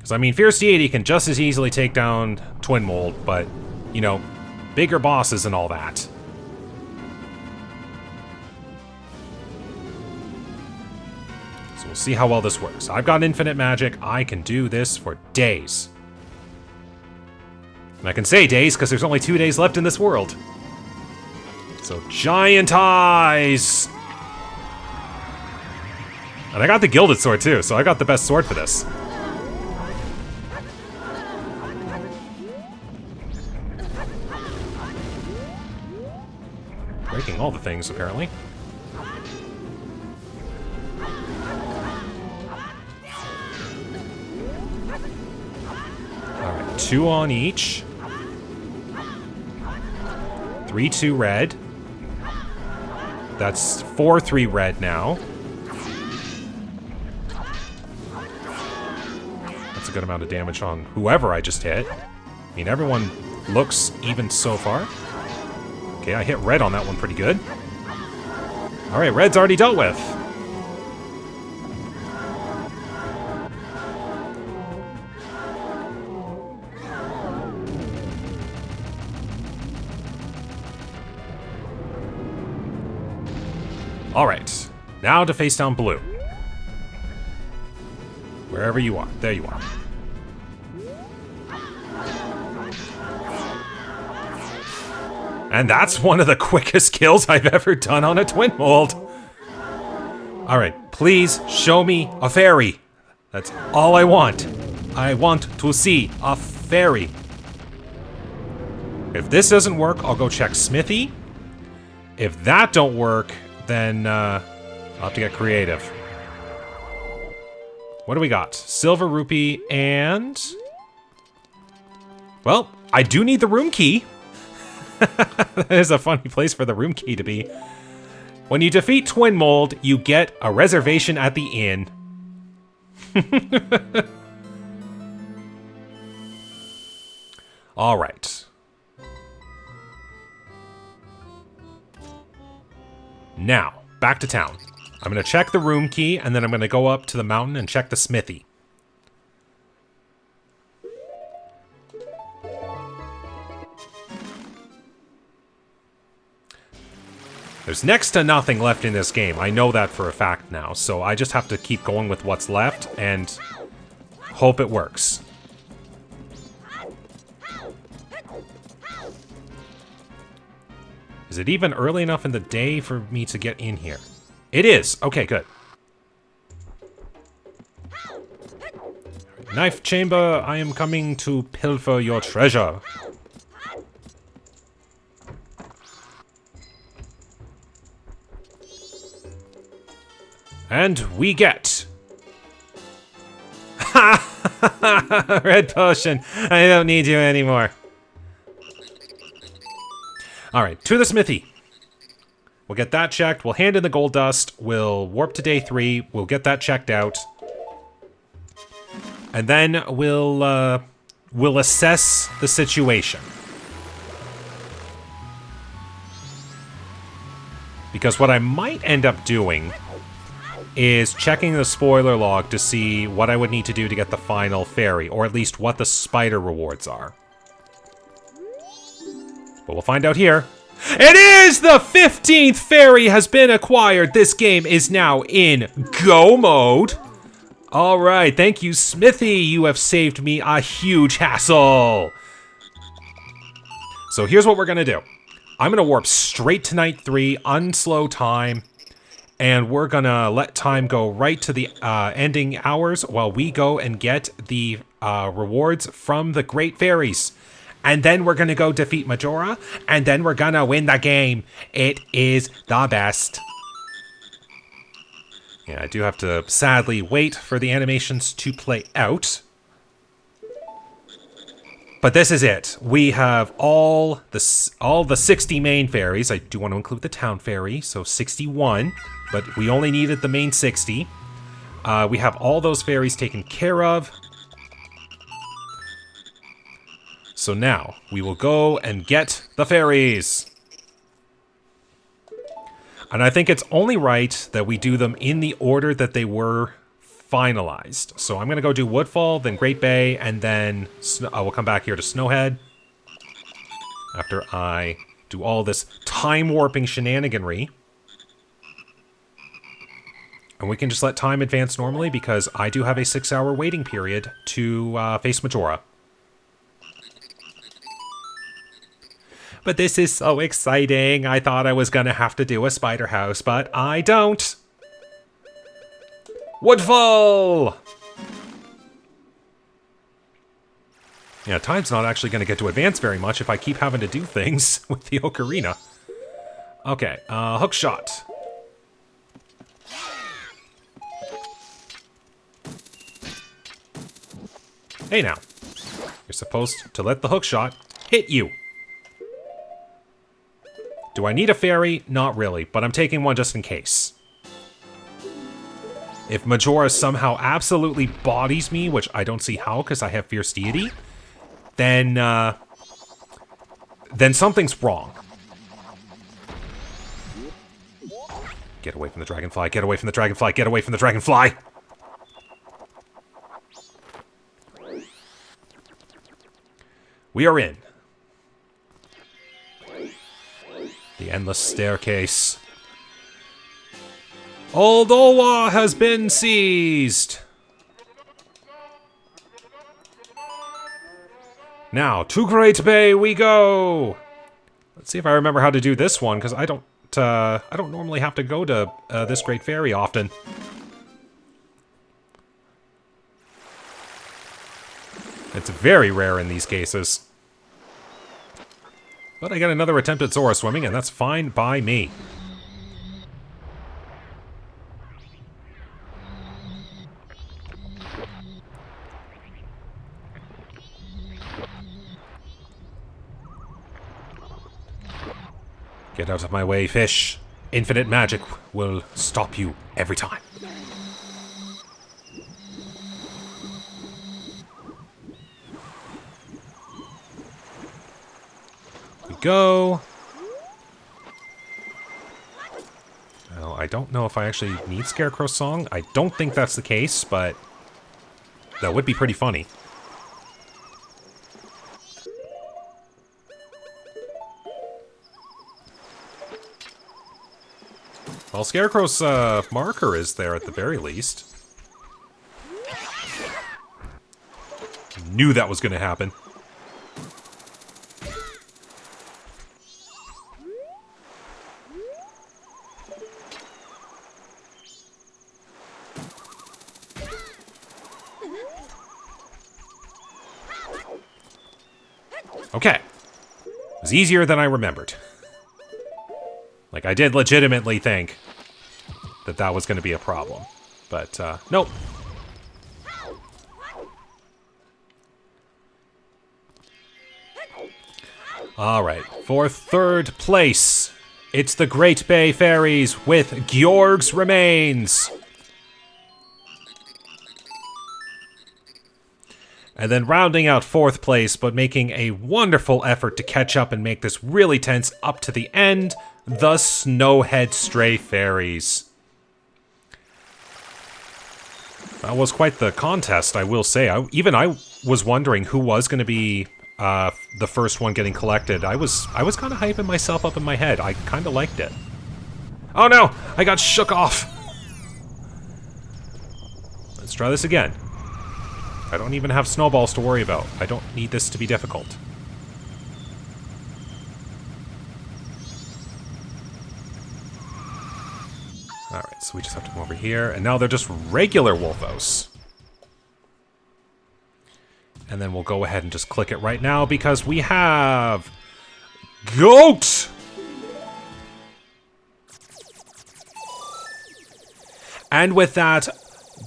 Because, I mean, Fierce Deity can just as easily take down Twin Mold, but, you know, bigger bosses and all that. So we'll see how well this works. I've got infinite magic. I can do this for days. And I can say days because there's only 2 days left in this world. So, giant eyes! And I got the Gilded Sword too, so I got the best sword for this. Breaking all the things, apparently. Alright, 2 on each. 3-2 red. That's 4-3 red now. That's a good amount of damage on whoever I just hit. I mean, everyone looks even so far. Okay, I hit red on that one pretty good. Alright, red's already dealt with. Alright, now to face down blue. Wherever you are. There you are. And that's one of the quickest kills I've ever done on a Twin Mold. Alright, please show me a fairy. That's all I want. I want to see a fairy. If this doesn't work, I'll go check Smithy. If that don't work, then I'll have to get creative. What do we got? Silver Rupee and... Well, I do need the room key. That is a funny place for the room key to be. When you defeat Twin Mold, you get a reservation at the inn. Alright. Now, back to town. I'm going to check the room key, and then I'm going to go up to the mountain and check the smithy. There's next to nothing left in this game. I know that for a fact now, so I just have to keep going with what's left and hope it works. Is it even early enough in the day for me to get in here? It is! Okay, good. Knife chamber, I am coming to pilfer your treasure. And we get... Red potion! I don't need you anymore. Alright, to the smithy. We'll get that checked. We'll hand in the gold dust. We'll warp to day 3. We'll get that checked out. And then we'll assess the situation. Because what I might end up doing is checking the spoiler log to see what I would need to do to get the final fairy, or at least what the spider rewards are. But we'll find out here. It is! The 15th fairy has been acquired. This game is now in go mode. Alright, thank you, Smithy. You have saved me a huge hassle. So here's what we're gonna do. I'm gonna warp straight to night 3, unslow time, and we're gonna let time go right to the ending hours while we go and get the rewards from the Great Fairies. And then we're gonna go defeat Majora, and then we're gonna win the game. It is the best. Yeah, I do have to sadly wait for the animations to play out. But this is it. We have all the 60 main fairies. I do want to include the town fairy, so 61. But we only needed the main 60. We have all those fairies taken care of. So now, we will go and get the fairies. And I think it's only right that we do them in the order that they were finalized. So I'm going to go do Woodfall, then Great Bay, and then we'll come back here to Snowhead. After I do all this time-warping shenaniganry. And we can just let time advance normally, because I do have a 6-hour waiting period to face Majora. But this is so exciting. I thought I was going to have to do a spider house, but I don't. Woodfall! Yeah, time's not actually going to get to advance very much if I keep having to do things with the ocarina. Okay, hook shot. Hey now. You're supposed to let the hook shot hit you. Do I need a fairy? Not really, but I'm taking one just in case. If Majora somehow absolutely bodies me, which I don't see how because I have Fierce Deity, then something's wrong. Get away from the dragonfly, get away from the dragonfly, get away from the dragonfly! We are in. The endless staircase. Aldoa has been seized! Now, to Great Bay we go! Let's see if I remember how to do this one, because I don't normally have to go to this Great Fairy often. It's very rare in these cases. But I get another attempt at Zora swimming, and that's fine by me. Get out of my way, fish. Infinite magic will stop you every time. We go. Well, I don't know if I actually need Scarecrow's song. I don't think that's the case, but that would be pretty funny. Well, Scarecrow's marker is there at the very least. Knew that was going to happen. Okay. It was easier than I remembered. Like, I did legitimately think that that was going to be a problem. But, nope. Alright, for third place, it's the Great Bay Fairies with Georg's Remains. And then rounding out fourth place, but making a wonderful effort to catch up and make this really tense up to the end, the Snowhead Stray Fairies. That was quite the contest, I will say. I was wondering who was going to be the first one getting collected. I was kind of hyping myself up in my head. I kind of liked it. Oh no! I got shook off! Let's try this again. I don't even have snowballs to worry about. I don't need this to be difficult. Alright, so we just have to come over here. And now they're just regular Wolfos. And then we'll go ahead and just click it right now because we have... Goat! And with that,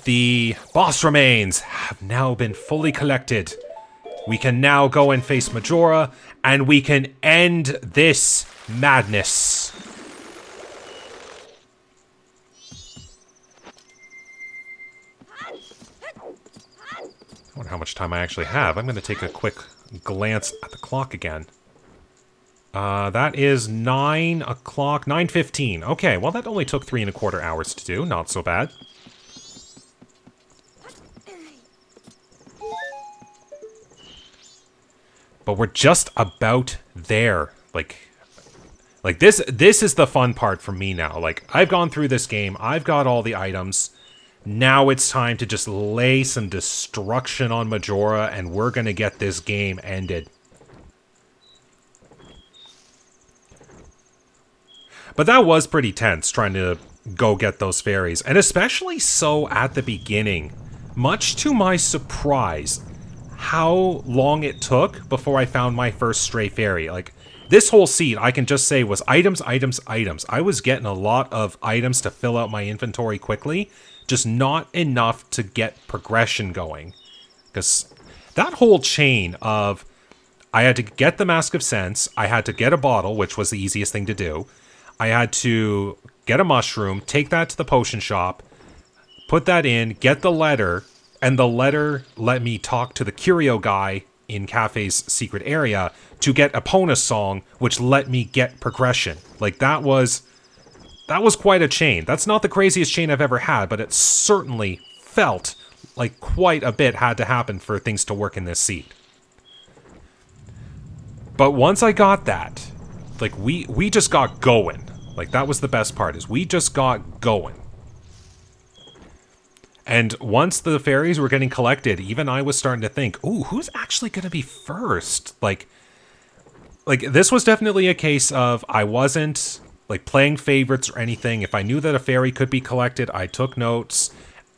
the boss remains have now been fully collected. We can now go and face Majora, and we can end this madness. I wonder how much time I actually have. I'm going to take a quick glance at the clock again. That is 9 o'clock, 9:15. Okay, well that only took 3¼ hours to do. Not so bad. But we're just about there. Like this is the fun part for me now. Like, I've gone through this game. I've got all the items. Now it's time to just lay some destruction on Majora, and we're going to get this game ended. But that was pretty tense, trying to go get those fairies. And especially so at the beginning. Much to my surprise, how long it took before I found my first stray fairy. Like, this whole seed, I can just say, was items, items, items. I was getting a lot of items to fill out my inventory quickly, just not enough to get progression going. Because that whole chain of, I had to get the Mask of Sense, I had to get a bottle, which was the easiest thing to do. I had to get a mushroom, take that to the potion shop, put that in, get the letter, and the letter let me talk to the curio guy in Cafe's secret area to get Epona's song, which let me get progression. Like, that was quite a chain. That's not the craziest chain I've ever had, but it certainly felt like quite a bit had to happen for things to work in this seed. But once I got that, like, we just got going. Like, that was the best part, is we just got going. And once the fairies were getting collected, even I was starting to think, ooh, who's actually going to be first? Like, this was definitely a case of, I wasn't, like, playing favorites or anything. If I knew that a fairy could be collected, I took notes.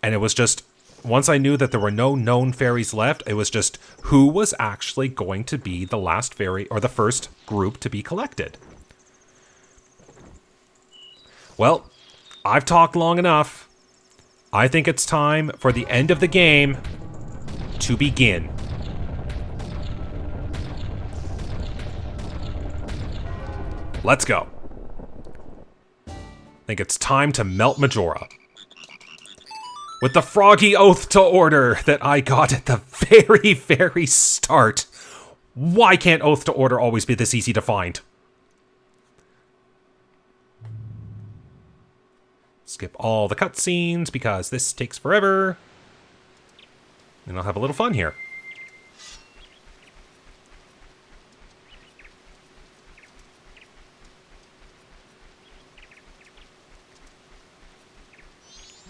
And it was just, once I knew that there were no known fairies left, it was just, who was actually going to be the last fairy, or the first group to be collected? Well, I've talked long enough. I think it's time for the end of the game to begin. Let's go. I think it's time to melt Majora. With the froggy oath to order that I got at the very, very start. Why can't oath to order always be this easy to find? Skip all the cutscenes because this takes forever. And I'll have a little fun here.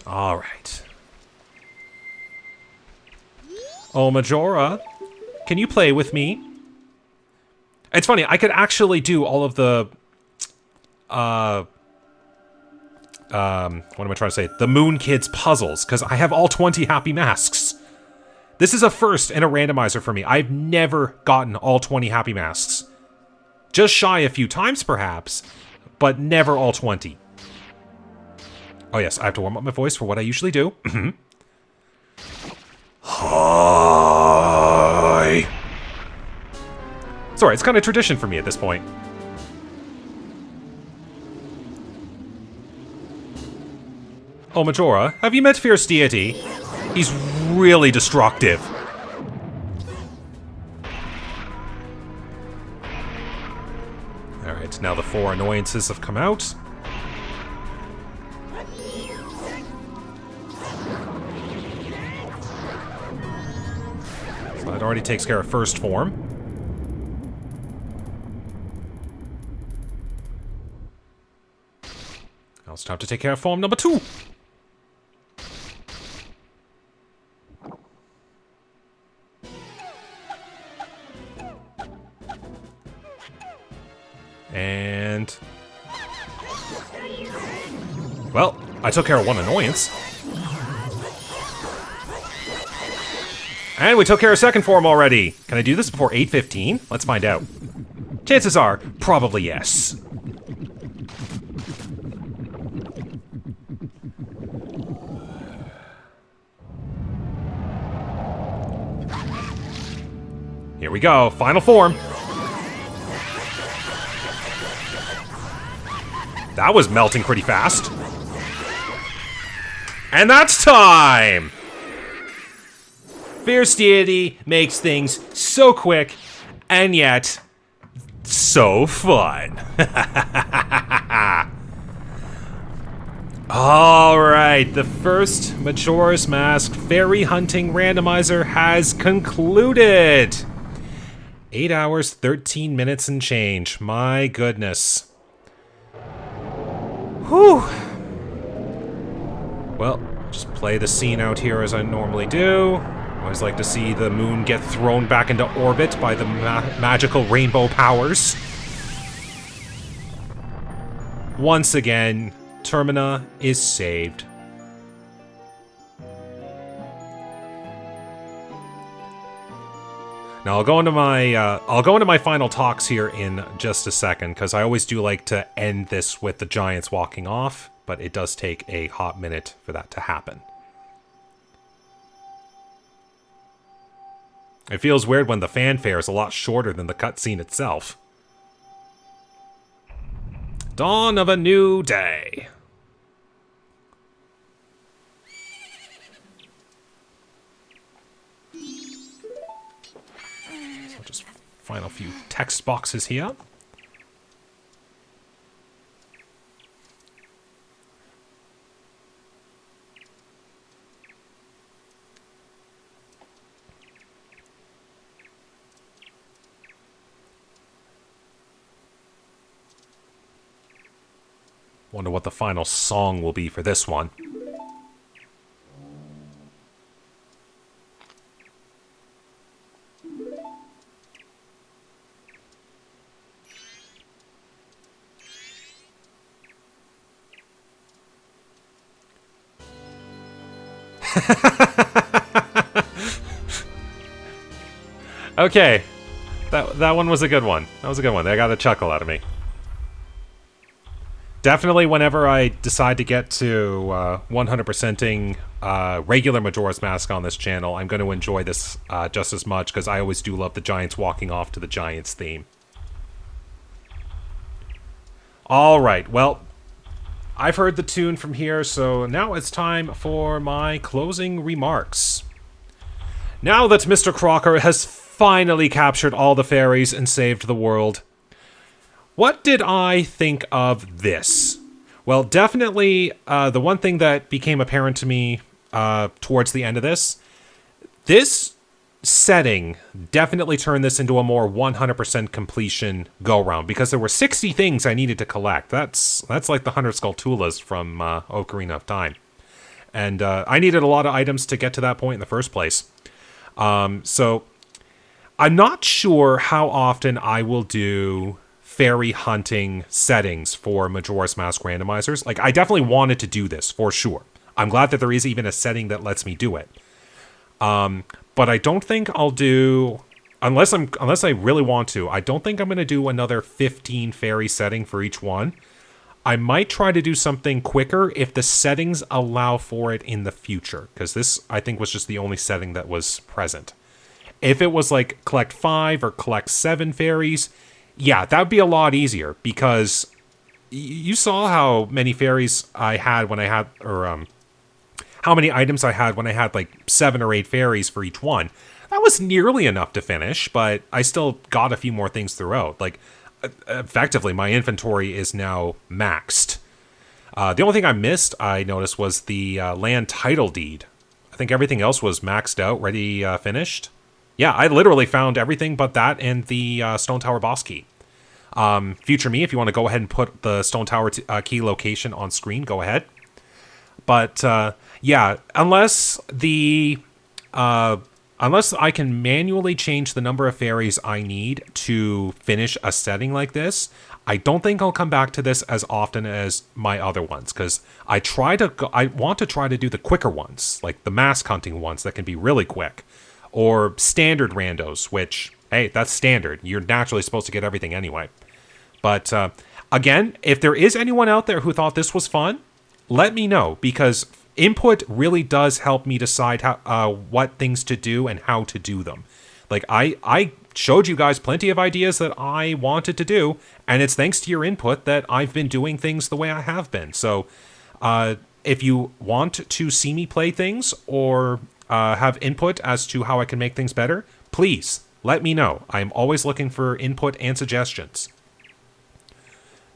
All right. Oh, Majora, can you play with me? It's funny, I could actually do all of the, what am I trying to say? The Moon Kids puzzles, because I have all 20 happy masks. This is a first in a randomizer for me. I've never gotten all 20 happy masks. Just shy a few times, perhaps, but never all 20. Oh yes, I have to warm up my voice for what I usually do. Hi. Sorry, it's kind of tradition for me at this point. Oh, Majora, have you met Fierce Deity? He's really destructive. Alright, now the 4 annoyances have come out. So that already takes care of first form. Now it's time to take care of form number 2. And... well, I took care of one annoyance. And we took care of second form already. Can I do this before 8:15? Let's find out. Chances are, probably yes. Here we go, final form. That was melting pretty fast. And that's time! Fierce Deity makes things so quick, and yet, so fun. Alright, the first Majora's Mask Fairy Hunting Randomizer has concluded. 8 hours, 13 minutes and change. My goodness. Whew. Well, just play the scene out here as I normally do. Always like to see the moon get thrown back into orbit by the magical rainbow powers. Once again, Termina is saved. Now I'll go into my final talks here in just a second, because I always do like to end this with the giants walking off, but it does take a hot minute for that to happen. It feels weird when the fanfare is a lot shorter than the cutscene itself. Dawn of a new day. So just final few text boxes here. Wonder what the final song will be for this one. Okay. That one was a good one. That was a good one. They got a chuckle out of me. Definitely whenever I decide to get to 100%ing regular Majora's Mask on this channel, I'm going to enjoy this just as much, because I always do love the Giants walking off to the Giants theme. Alright, well, I've heard the tune from here, so now it's time for my closing remarks. Now that Mr. Crocker has finally captured all the fairies and saved the world, what did I think of this? Well, definitely the one thing that became apparent to me towards the end of this setting definitely turned this into a more 100% completion go-round, because there were 60 things I needed to collect. That's like the 100 Skulltulas from Ocarina of Time. And I needed a lot of items to get to that point in the first place. So I'm not sure how often I will do fairy hunting settings for Majora's Mask randomizers. Like, I definitely wanted to do this for sure. I'm glad that there is even a setting that lets me do it. But I don't think I'll do, unless I really want to, I don't think I'm going to do another 15 fairy setting for each one. I might try to do something quicker if the settings allow for it in the future, because this, I think, was just the only setting that was present. If it was like collect 5 or collect 7 fairies, yeah, that would be a lot easier, because you saw how many fairies I had when I had, or how many items I had when I had like 7 or 8 fairies for each one. That was nearly enough to finish, but I still got a few more things throughout. Like, effectively, my inventory is now maxed. The only thing I missed, I noticed, was the land title deed. I think everything else was maxed out, ready, finished. Yeah, I literally found everything but that and the Stone Tower boss key. Future me, if you want to go ahead and put the Stone Tower key location on screen, go ahead. But yeah, unless I can manually change the number of fairies I need to finish a setting like this, I don't think I'll come back to this as often as my other ones, because I want to try to do the quicker ones, like the mask hunting ones that can be really quick. Or standard randos, which, hey, that's standard. You're naturally supposed to get everything anyway. But, again, if there is anyone out there who thought this was fun, let me know, because input really does help me decide how, what things to do and how to do them. Like, I showed you guys plenty of ideas that I wanted to do, and it's thanks to your input that I've been doing things the way I have been. So, if you want to see me play things, or have input as to how I can make things better, please let me know. I'm always looking for input and suggestions.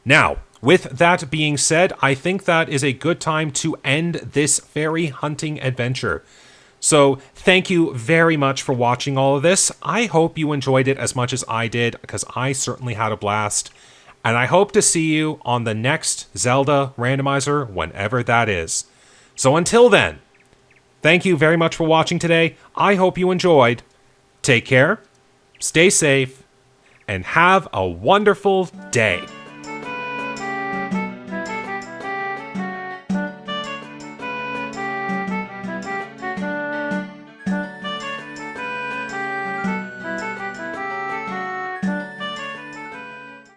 Now, with that being said, I think that is a good time to end this fairy hunting adventure. So thank you very much for watching all of this. I hope you enjoyed it as much as I did, because I certainly had a blast. And I hope to see you on the next Zelda Randomizer, whenever that is. So until then, thank you very much for watching today. I hope you enjoyed. Take care, stay safe, and have a wonderful day.